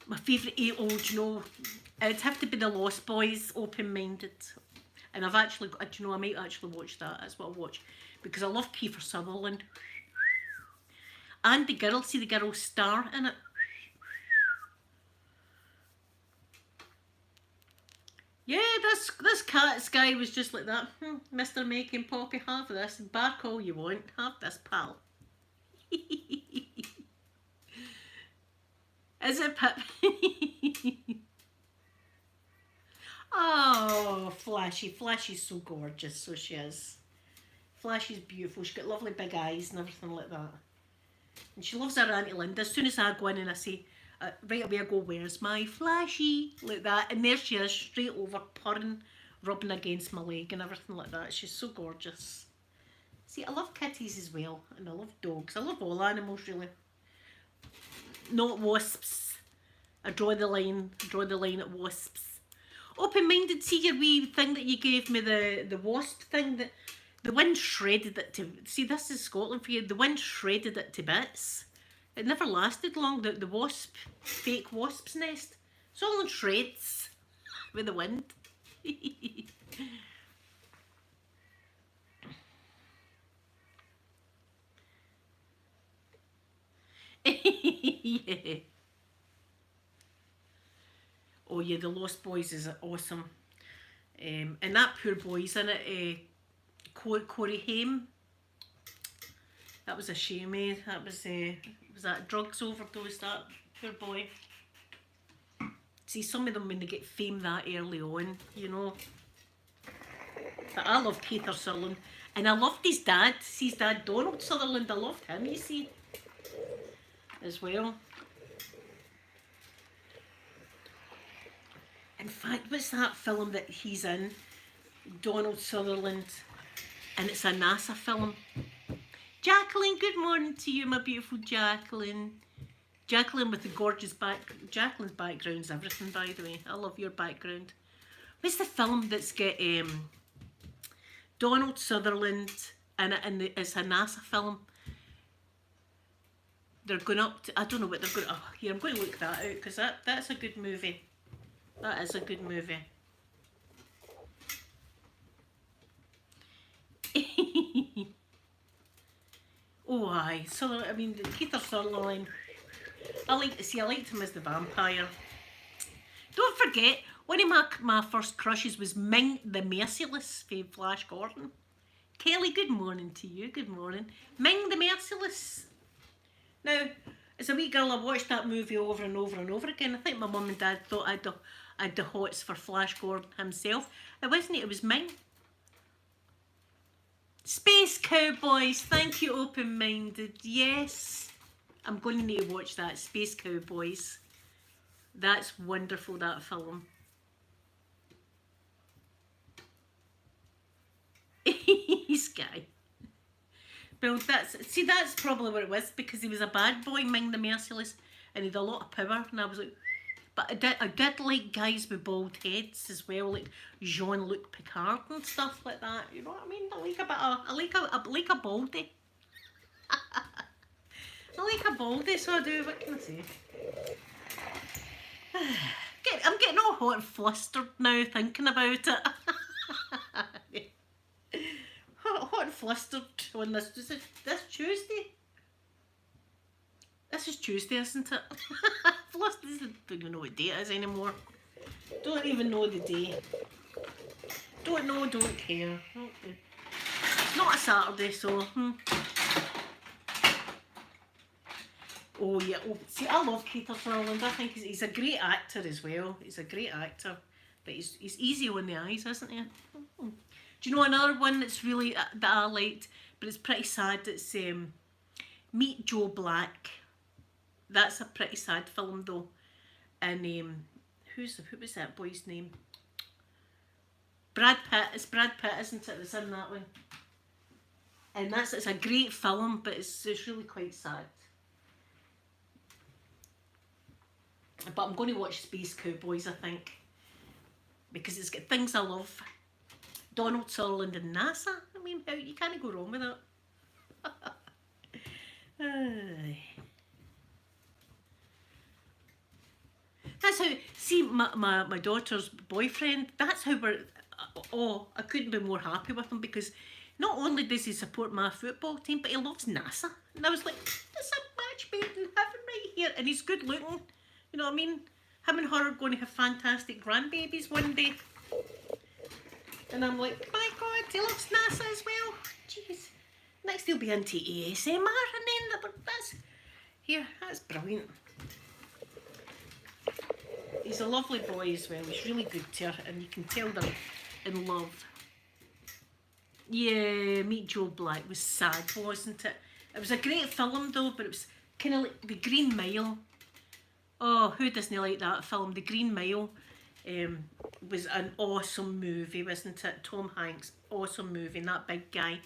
My favourite 8-old, you know, it'd have to be the Lost Boys, Open-Minded. And I've actually, do you know, I might actually watch that. That's what I'll watch. Because I love Kiefer Sutherland. And the girl, see the girl Star in it. Yeah, this cat's guy was just like that. "Mr. Mike and Poppy, have this. Bark all you want. Have this, pal." Is it Pip? Oh, Flashy. Flashy's so gorgeous, so she is. Flashy's beautiful. She's got lovely big eyes and everything like that. And she loves her Auntie Linda. As soon as I go in and I say, right away I go, "Where's my Flashy?" Like that. And there she is, straight over, purring, rubbing against my leg and everything like that. She's so gorgeous. See, I love kitties as well. And I love dogs. I love all animals, really. Not wasps. I draw the line at wasps. Open-minded, see your wee thing that you gave me, the wasp thing, that the wind shredded it to, see this is Scotland for you, the wind shredded it to bits. It never lasted long, the wasp, fake wasp's nest. It's all in shreds with the wind. Yeah. Oh yeah, the Lost Boys is awesome. And that poor boy's in it, Corey Haim. That was a shame, eh? That was that drugs overdose, that poor boy. See, some of them, when they get fame that early on, you know. But I love Keith Sutherland. And I loved his dad. His dad, Donald Sutherland. I loved him, you see, as well. In fact, what's that film that he's in? Donald Sutherland. And it's a NASA film. Jacqueline, good morning to you, my beautiful Jacqueline. Jacqueline with the gorgeous back. Jacqueline's background's everything, by the way. I love your background. What's the film that's got Donald Sutherland in it, and it's a NASA film? They're going up to, I don't know what they're going to, oh, here, I'm going to look that out, because that's a good movie. That is a good movie. Oh aye, so I mean, Keith Sutherland, I liked him as the vampire. Don't forget, one of my first crushes was Ming the Merciless from Flash Gordon. Kelly, good morning to you, good morning. Ming the Merciless. Now, as a wee girl, I watched that movie over and over and over again. I think my mum and dad thought I'd the hots for Flash Gordon himself. It wasn't, it was Ming. Space Cowboys, thank you, open-minded. Yes, I'm going to need to watch that, Space Cowboys. That's wonderful, that film. Sky. Well, that's probably what it was, because he was a bad boy, Ming the Merciless, and he had a lot of power, and I was like, but I did like guys with bald heads as well, like Jean-Luc Picard and stuff like that. You know what I mean? I like a bit of, I like a baldy. I like a baldy, so I do. What can I say? I'm getting all hot and flustered now thinking about it. hot and flustered on this Tuesday. This is Tuesday, isn't it? Flustered, don't even know what day it is anymore. Don't even know the day. Don't know, don't care. It's not a Saturday, so... Oh yeah, oh, see, I love Keith Sutherland. I think he's a great actor as well. He's a great actor. But he's easy on the eyes, isn't he? Do you know another one that's really, that I liked, but it's pretty sad, it's Meet Joe Black. That's a pretty sad film though. And who was that boy's name? Brad Pitt. It's Brad Pitt, isn't it, that's in that one? And it's a great film, but it's really quite sad. But I'm going to watch Space Cowboys, I think, because it's got things I love. Donald Sutherland and NASA. I mean, you can't go wrong with that. That's how, see, my daughter's boyfriend, that's how we're, I couldn't be more happy with him, because not only does he support my football team, but he loves NASA. And I was like, that's a match made in heaven right here. And he's good looking, you know what I mean? Him and her are going to have fantastic grandbabies one day. And I'm like, my God, he loves NASA as well. Jeez. Next he'll be into ASMR, and then that's brilliant. He's a lovely boy as well. He's really good to her, and you can tell they're in love. Yeah, Meet Joe Black was sad, wasn't it? It was a great film though, but it was kind of like The Green Mile. Oh, who doesn't like that film? The Green Mile was an awesome movie, wasn't it? Tom Hanks, awesome movie, and that big guy.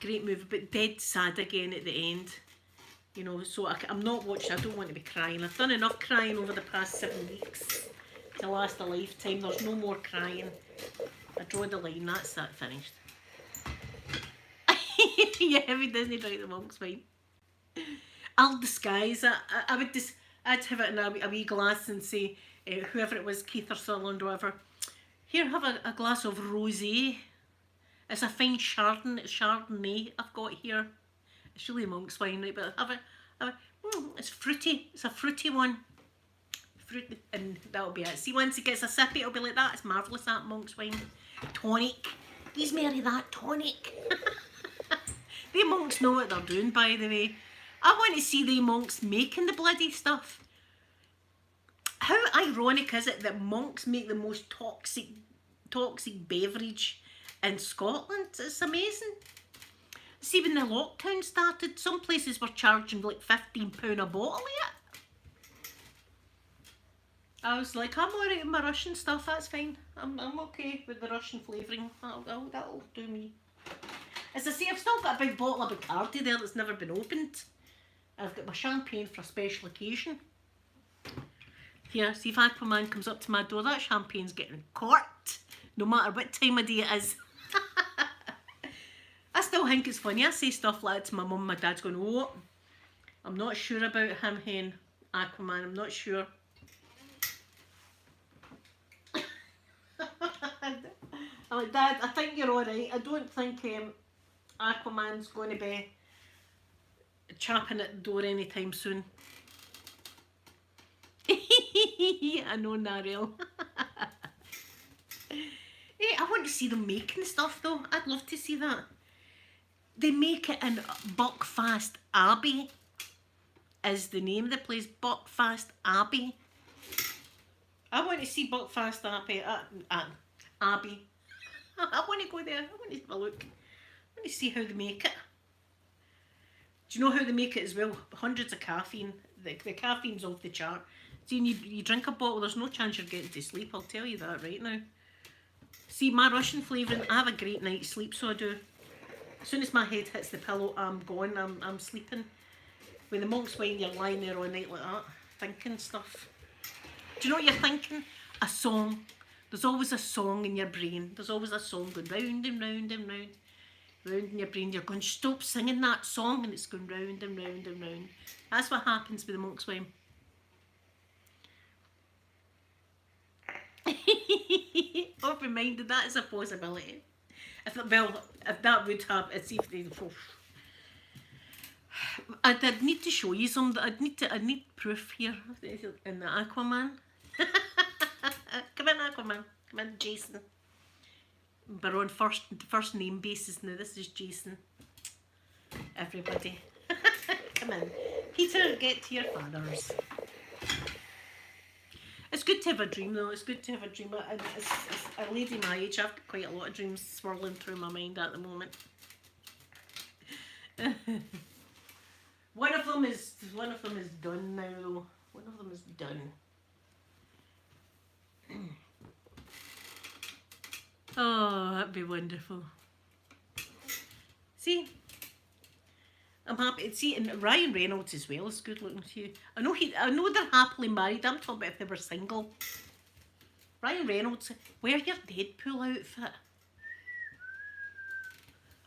Great movie, but dead sad again at the end. You know, so I'm not watching, I don't want to be crying. I've done enough crying over the past 7 weeks. to last a lifetime. There's no more crying. I draw the line. That's that finished. Yeah, if he doesn't drink the monk's wine, I'll disguise it. I'd have it in a wee glass and say, whoever it was, Keith or Sutherland or whatever, here, have a glass of rosé. It's a fine Chardonnay I've got here. It's really monk's wine, right? But it's fruity. It's a fruity one. Fruity, and that'll be it. See, once he gets a sip, it'll be like that. It's marvellous, that monk's wine. Tonic. He's merry that tonic. The monks know what they're doing, by the way. I want to see the monks making the bloody stuff. How ironic is it that monks make the most toxic beverage in Scotland? It's amazing. See, when the lockdown started, some places were charging like £15 a bottle of it. I was like, I'm alright with my Russian stuff, that's fine. I'm okay with the Russian flavouring. That'll do me. As I say, I've still got a big bottle of Bacardi there that's never been opened. I've got my champagne for a special occasion. Here, see if Aquaman comes up to my door, that champagne's getting corked, no matter what time of day it is. I still think it's funny. I say stuff like that to my mum and my dad's going, oh, I'm not sure about him, Aquaman, I'm not sure. I'm like, Dad, I think you're alright. I don't think Aquaman's going to be chapping at the door anytime soon. I know, Nariel. Hey, I want to see them making stuff though. I'd love to see that. They make it in Buckfast Abbey is the name of the place. Buckfast Abbey. I want to see Buckfast Abbey. Abbey. I want to go there. I want to have a look. I want to see how they make it. Do you know how they make it as well? Hundreds of caffeine. The caffeine's off the chart. See, you drink a bottle, there's no chance you're getting to sleep. I'll tell you that right now. See, my Russian flavouring, I have a great night's sleep, so I do. As soon as my head hits the pillow, I'm gone. I'm sleeping. With the monk's wine, you're lying there all night like that, thinking stuff. Do you know what you're thinking? A song. There's always a song in your brain. There's always a song going round and round and round. Round in your brain. You're going, stop singing that song, and it's going round and round and round. That's what happens with the monk's wine. Open-minded, that is a possibility. If that would happen, it's if they. I'd need to show you some. I need proof here in the Aquaman. Come in, Aquaman. Come in, Jason. We're on first name basis now. This is Jason. Everybody, come in. Peter, get to your fathers. It's good to have a dream though. It's good to have a dream. As a lady my age, I've got quite a lot of dreams swirling through my mind at the moment. One of them is done now though. One of them is done. Oh, that'd be wonderful. See, I'm happy to see, and Ryan Reynolds as well is good looking too. I know they're happily married. I'm talking about if they were single. Ryan Reynolds, wear your Deadpool outfit.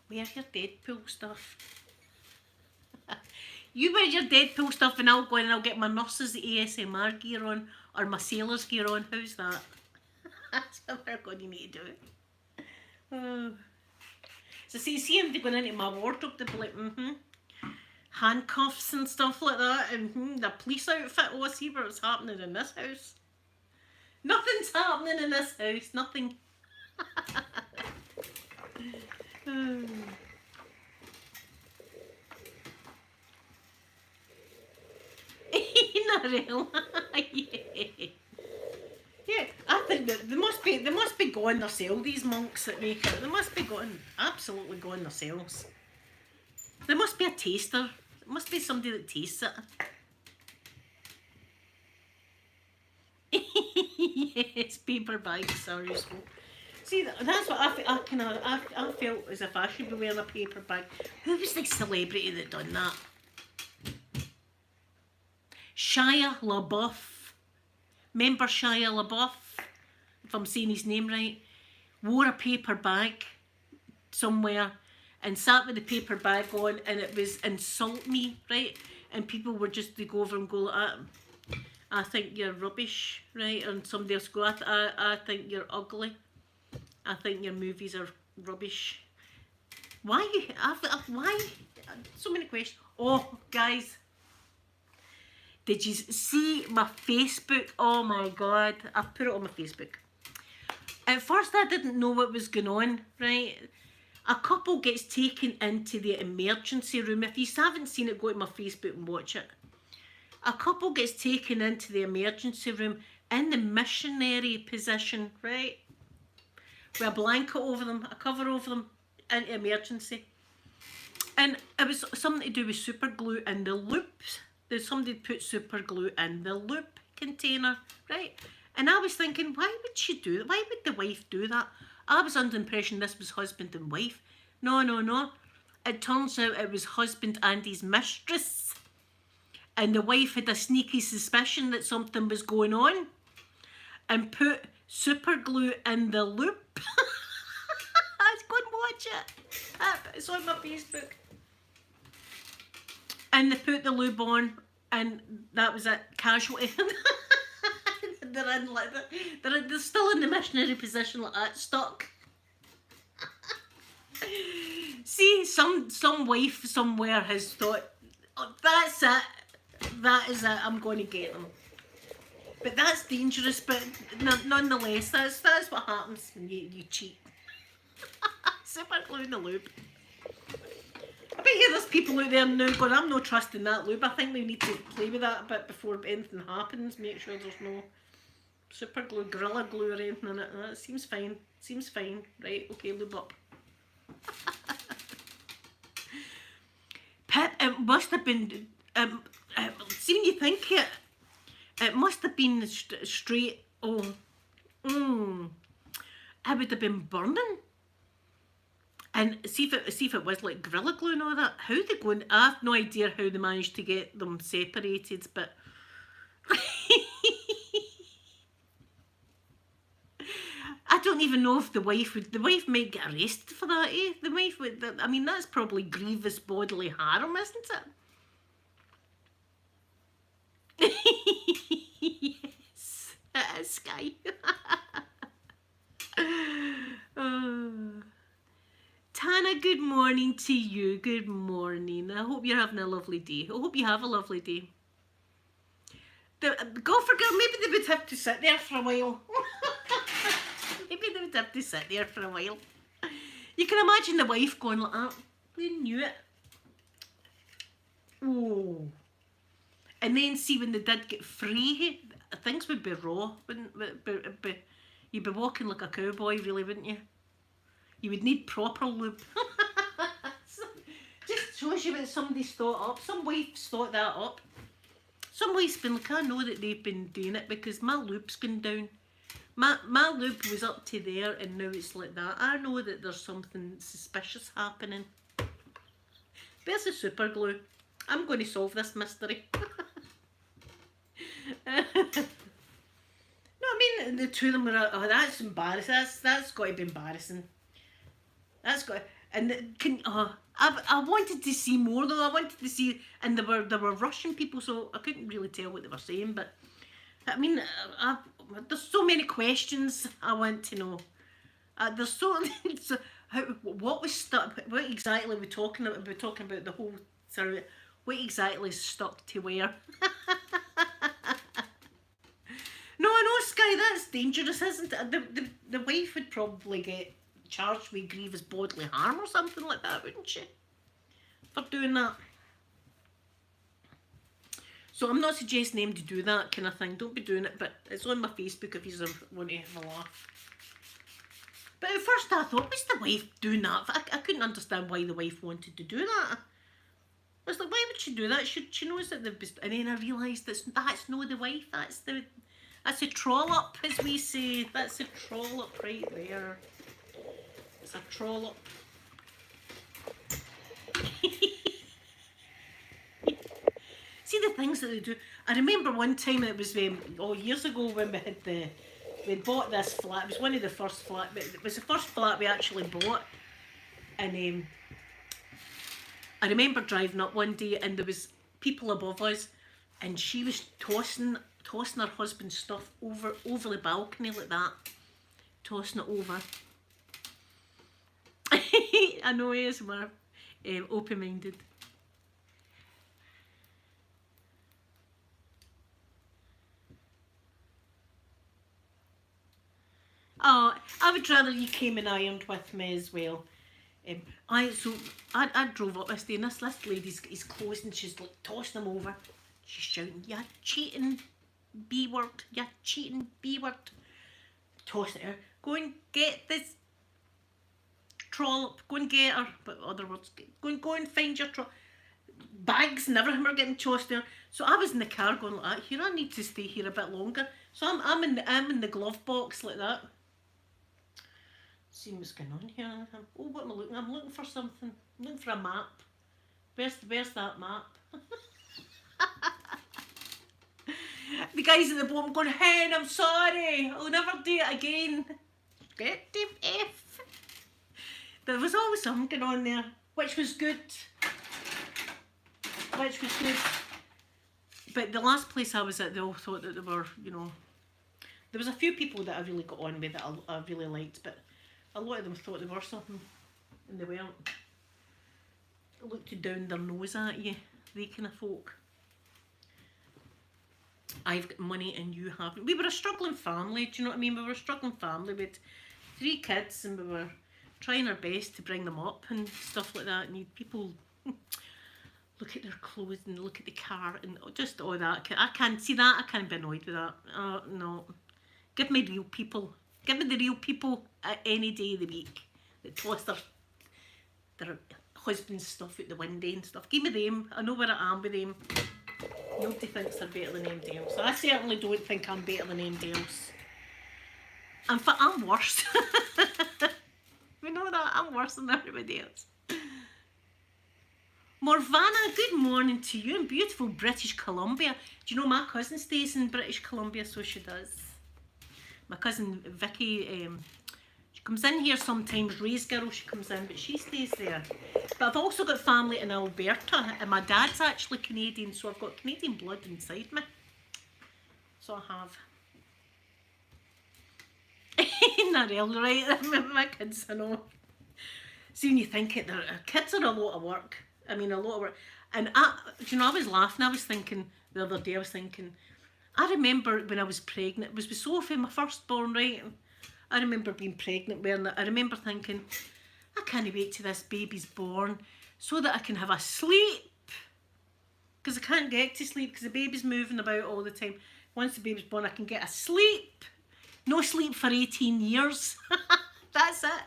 Wear your Deadpool stuff. You wear your Deadpool stuff and I'll go in and I'll get my nurse's ASMR gear on or my sailor's gear on. How's that? That's what we're going to need to do. Oh. So see him going into my wardrobe, they'll be like, handcuffs and stuff like that, and the police outfit. Oh, see what's happening in this house. Nothing's happening in this house. Nothing. Oh. Not real. Yeah, I think that they must be going themselves, these monks that make it. They must be absolutely going themselves. There must be a taster. There must be somebody that tastes it. Yes, paper bags, sorry. See, that's what I felt as if I should be wearing a paper bag. Who was the celebrity that done that? Shia LaBeouf. Remember Shia LaBeouf? if I'm saying his name right, wore a paper bag somewhere and sat with the paper bag on, and it was insult me, right? And people were just to go over and go, I think you're rubbish, right? And somebody else go, I think you're ugly. I think your movies are rubbish. Why? Why? So many questions. Oh, guys. Did you see my Facebook? Oh my God. I put it on my Facebook. At first I didn't know what was going on, right? A couple gets taken into the emergency room. If you haven't seen it, go to my Facebook and watch it. A couple gets taken into the emergency room in the missionary position, right? With a blanket over them, a cover over them, into emergency. And it was something to do with super glue and the loops. Somebody put super glue in the loop container, right? And I was thinking, why would she do that? Why would the wife do that? I was under the impression this was husband and wife. No, no, no. It turns out it was husband and his mistress. And the wife had a sneaky suspicion that something was going on and put super glue in the loop. Let's go and watch it. It's on my Facebook. And they put the lube on, and that was it. Casualty. They're still in the missionary position like that, stuck. See, some wife somewhere has thought, oh, that's it. That is it. I'm going to get them. But that's dangerous. But nonetheless, that's what happens when you cheat. Super glue in the lube. I bet you there's people out there now going, I'm not trusting that lube. I think we need to play with that a bit before anything happens. Make sure there's no super glue, gorilla glue or anything in it. That seems fine. Seems fine. Right, okay, lube up. Pip, it must have been, see when you think it must have been straight, it would have been burning. And see if it was like Gorilla Glue and all that. How they going? I have no idea how they managed to get them separated, but I don't even know if the wife might get arrested for that, eh? The wife would, I mean, that's probably grievous bodily harm, isn't it? Yes, it is, Sky. Tana, good morning to you. Good morning. I hope you're having a lovely day. I hope you have a lovely day. The golfer girl, maybe they would have to sit there for a while. Maybe they would have to sit there for a while. You can imagine the wife going like that. They knew it. Oh. And then see when they did get free, things would be raw. You'd be walking like a cowboy, really, wouldn't you? You would need proper lube. Just shows you what somebody's thought up. Some wife's thought that up. Some wife's been like, I know that they've been doing it because my lube's gone down. My lube was up to there and now it's like that. I know that there's something suspicious happening. Where's the super glue? I'm going to solve this mystery. No, I mean, the two of them were, oh, that's embarrassing. That's got to be embarrassing. That's got, and I wanted to see more though. I wanted to see, and there were Russian people, so I couldn't really tell what they were saying. But I mean, there's so many questions I want to know. There's so what exactly are we talking about? We're talking about the whole sort of what exactly is stuck to where. No, I know, Sky. That's dangerous, isn't it? The wife would probably get charged with grievous bodily harm or something like that, wouldn't she? For doing that. So I'm not suggesting them to do that kind of thing. Don't be doing it, but it's on my Facebook if you want to have a laugh. But at first I thought, was the wife doing that? I couldn't understand why the wife wanted to do that. I was like, why would she do that? She knows that they've been... And then I realised that's not the wife. That's a troll up, as we say. That's a troll up right there. It's a troll up. See the things that they do. I remember one time it was years ago when we had the we bought this flat. It was one of the first flat, but it was the first flat we actually bought. And I remember driving up one day, and there was people above us, and she was tossing her husband's stuff over the balcony like that, tossing it over. I know he is more open-minded. Oh, I would rather you came and ironed with me as well. I drove up this day, and this lady's his clothes, and she's like tossing them over. She's shouting, "You cheating B-word, you cheating B-word." Tossing at her. Go and get this trollop. Go and get her. But other words, go and find your trollop. Bags and everything were getting tossed there. So I was in the car going like that. Here, I need to stay here a bit longer. So I'm in the glove box like that. Seeing what's going on here. Oh, what am I looking? I'm looking for something. I'm looking for a map. Where's that map? The guys at the bottom going, "Hen, I'm sorry. I'll never do it again." Get the F. There was always something going on there, which was good. But the last place I was at, they all thought that they were, you know, there was a few people that I really got on with that I really liked, but a lot of them thought they were something, and they weren't. They looked down their nose at you, they kind of folk. I've got money and you haven't. We were a struggling family, do you know what I mean? We were a struggling family with 3 kids, and we were trying our best to bring them up and stuff like that, and people look at their clothes and look at the car and just all that. I can't see that. I can't be annoyed with that. No. Give me real people. Give me the real people any day of the week that toss their husband's stuff out the window and stuff. Give me them. I know where I am with them. Nobody thinks they're better than anybody else. I certainly don't think I'm better than anybody else. In fact, I'm worse. You know that? I'm worse than everybody else. Morvana, good morning to you in beautiful British Columbia. Do you know my cousin stays in British Columbia? So she does. My cousin Vicky, she comes in here sometimes. Ray's girl, she comes in, but she stays there. But I've also got family in Alberta, and my dad's actually Canadian, so I've got Canadian blood inside me. So I have. Not really, right? My kids, I know. See, when you think it, kids are a lot of work. I mean, a lot of work. And you know, I was laughing. I was thinking the other day, I remember when I was pregnant, it was with Sophie, my firstborn, right? I remember being pregnant with her. I remember thinking, I can't wait till this baby's born so that I can have a sleep. Because I can't get to sleep because the baby's moving about all the time. Once the baby's born, I can get a sleep. No sleep for 18 years. That's it.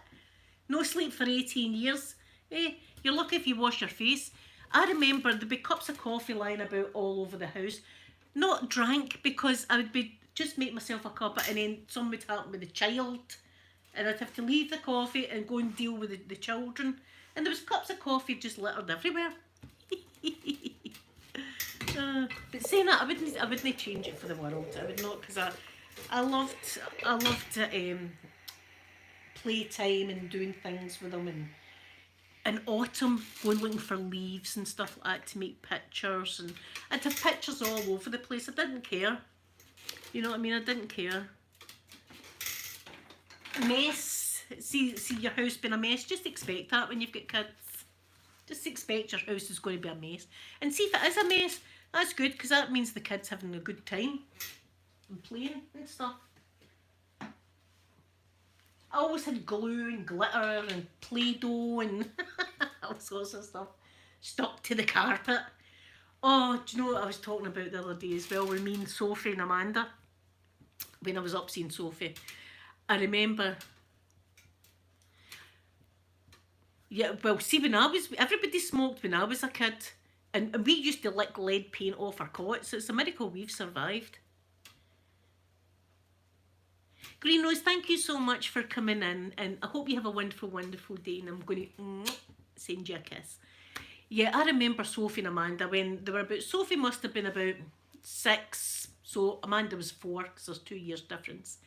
No sleep for 18 years. You're lucky if you wash your face. I remember there'd be cups of coffee lying about all over the house. Not drank, because I would just make myself a cup, and then something would happen with the child, and I'd have to leave the coffee and go and deal with the children. And there was cups of coffee just littered everywhere. But saying that, I wouldn't change it for the world. I would not, because I loved playtime and doing things with them, and in autumn going looking for leaves and stuff like that to make pictures, and I'd have pictures all over the place. I didn't care. You know what I mean? I didn't care. Mess. See your house being a mess. Just expect that when you've got kids. Just expect your house is going to be a mess. And see if it is a mess, that's good, because that means the kids having a good time and playing and stuff. I always had glue and glitter and Play-Doh and all sorts of stuff stuck to the carpet. Oh, do you know what I was talking about the other day as well with me and Sophie and Amanda? When I was up seeing Sophie, I remember, yeah, well, see, everybody smoked when I was a kid, and we used to lick lead paint off our cots, so it's a miracle we've survived. Green Rose, thank you so much for coming in, and I hope you have a wonderful, wonderful day, and I'm going to send you a kiss. Yeah, I remember Sophie and Amanda when they were Sophie must have been about 6, So Amanda was 4 because there's 2 years difference.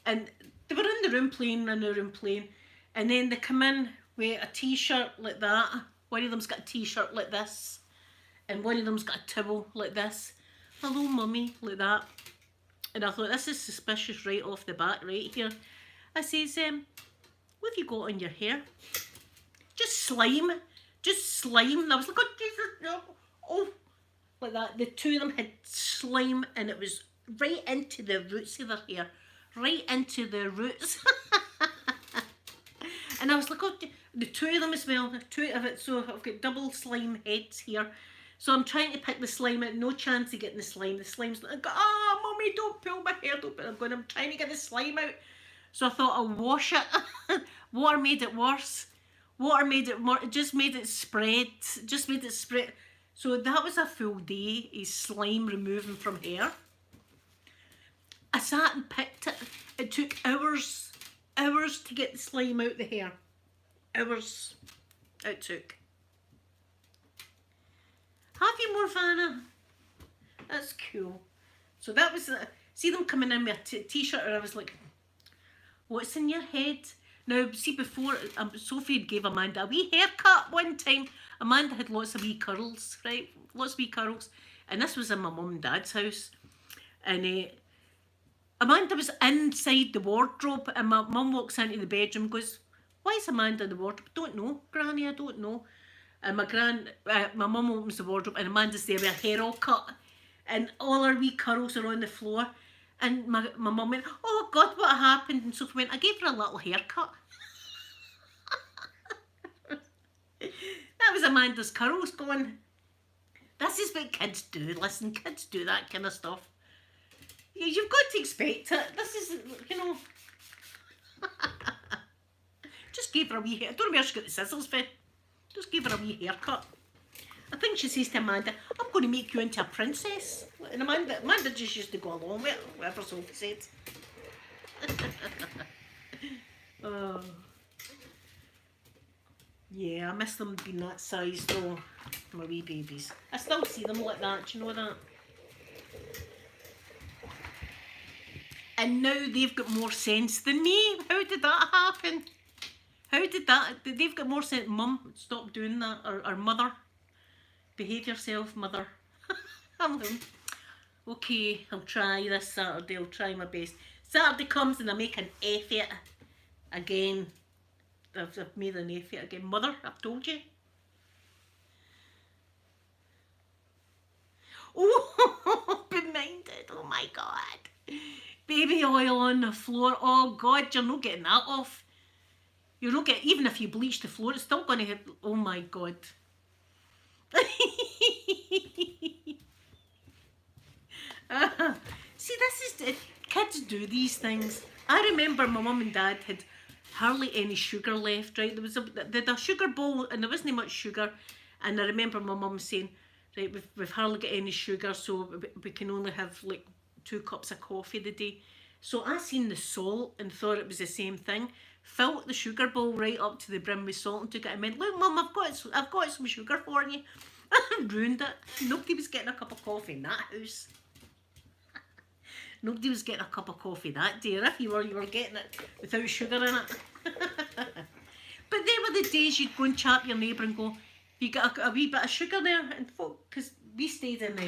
And they were in the room playing, and then they come in with a t-shirt like that. One of them's got a t-shirt like this, and one of them's got a towel like this. Hello, mummy, like that. And I thought, this is suspicious right off the bat, right here. I says, what have you got on your hair? Just slime. Just slime. And I was like, oh, Jesus, no. Oh, like that. The two of them had slime, and it was right into the roots of their hair. Right into the roots. And I was like, oh, the two of them as well. The two of it. So I've got double slime heads here. So I'm trying to pick the slime out. No chance of getting the slime. The slime's like, ah, mummy, don't pull my hair. Don't pull. I'm trying to get the slime out. So I thought I'll wash it. Water made it worse. Water made it more. It just made it spread. Just made it spread. So that was a full day of slime removing from hair. I sat and picked it. It took hours to get the slime out the hair. Hours it took. Have you more, Vanna? That's cool. So that was, see them coming in with a t-shirt, and I was like, what's in your head? Now, see, before, Sophie gave Amanda a wee haircut one time. Amanda had lots of wee curls, right? Lots of wee curls. And this was in my mum and dad's house. And Amanda was inside the wardrobe, and my mum walks into the bedroom and goes, why is Amanda in the wardrobe? Don't know, Granny, I don't know. And my mum opens the wardrobe, and Amanda's there with her hair all cut, and all her wee curls are on the floor. And my mum went, oh God, what happened? And Sophie went, I gave her a little haircut. That was Amanda's curls going. This is what kids do. Listen, kids do that kind of stuff. You've got to expect it. This is, you know. Just gave her a wee hair. I don't know where she got the scissors for. Just give her a wee haircut. I think she says to Amanda, I'm going to make you into a princess. And Amanda just used to go along with it, whatever Sophie said. Oh. Yeah, I miss them being that size though, my wee babies. I still see them like that, do you know that? And now they've got more sense than me. How did that happen? How did that? They've got more sense. Mum, stop doing that. Or mother, behave yourself, mother. Okay, I'll try this Saturday. I'll try my best. Saturday comes and I make an effort again. I've made an effort again. Mother, I've told you. Oh, be minded. Oh my God. Baby oil on the floor. Oh God, you're not getting that off. You're not getting, even if you bleach the floor, it's still going to hit. Oh my God. See, this is it. Kids do these things. I remember my mum and dad had hardly any sugar left, right? There was a sugar bowl and there wasn't much sugar. And I remember my mum saying, right, we've hardly got any sugar, so we can only have like 2 cups of coffee a day. So I seen the salt and thought it was the same thing. Filled the sugar bowl right up to the brim with salt and took it and went, look Mum, I've got some sugar for you. Ruined it. Nobody was getting a cup of coffee in that house. Nobody was getting a cup of coffee that day. Or if you were getting it without sugar in it. But they were the days you'd go and chat your neighbour and go, you got a wee bit of sugar there? And folk, because we stayed in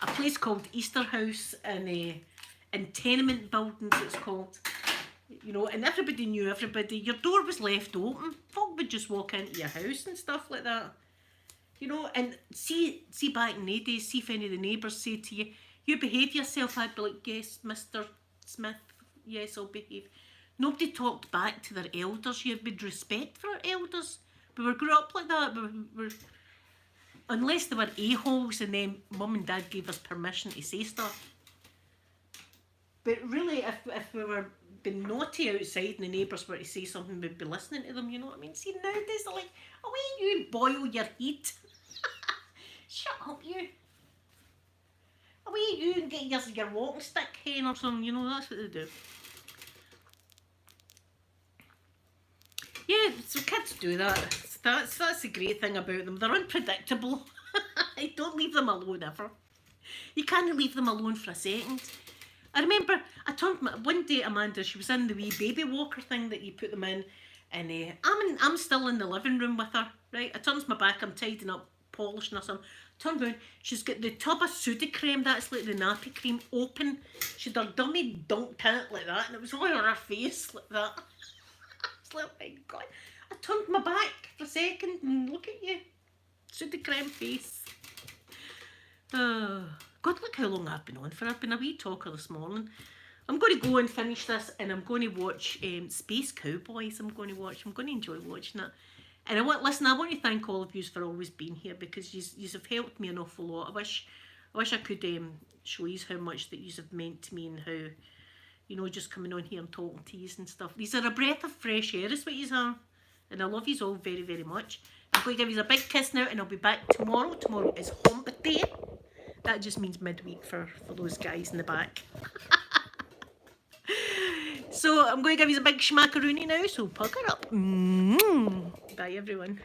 a place called Easter House in tenement buildings, it's called. You know, and everybody knew everybody. Your door was left open. Folk would just walk into your house and stuff like that. You know, and see back in the days, see if any of the neighbours say to you, you behave yourself, I'd be like, yes, Mr. Smith, yes, I'll behave. Nobody talked back to their elders. You had respect for our elders. We grew up like that. Unless they were a-holes and then Mum and Dad gave us permission to say stuff. But really, if we were being naughty outside and the neighbours were to say something, we'd be listening to them, you know what I mean? See, nowadays they're like, oh, wait, you boil your heat. Shut up, you. Oh, wait, you and get your walking stick hen or something, you know, that's what they do. Yeah, so kids do that. That's the great thing about them. They're unpredictable. I don't leave them alone ever. You can't leave them alone for a second. I remember one day, Amanda, she was in the wee baby walker thing that you put them in, and I'm still in the living room with her, right? I turns my back, I'm tidying up, polishing or something. Turn round, she's got the tub of Sudocreme, that's like the nappy cream, open. She'd her dummy dunked in it like that, and it was all on her face like that. It's like, oh my God. I turned my back for a second and look at you. Sudocreme face. Oh, God, look how long I've been on for. I've been a wee talker this morning. I'm going to go and finish this, and I'm going to watch Space Cowboys. I'm going to enjoy watching it. And I want to thank all of you for always being here, because you have helped me an awful lot. I wish I could show you how much that you have meant to me, and how, you know, just coming on here and talking to you and stuff. These are a breath of fresh air, is what you are. And I love you all very, very much. I'm going to give you a big kiss now, and I'll be back tomorrow. Tomorrow is hump day. That just means midweek for those guys in the back. So I'm going to give you a big schmackaroonie now, so pucker up. Bye everyone.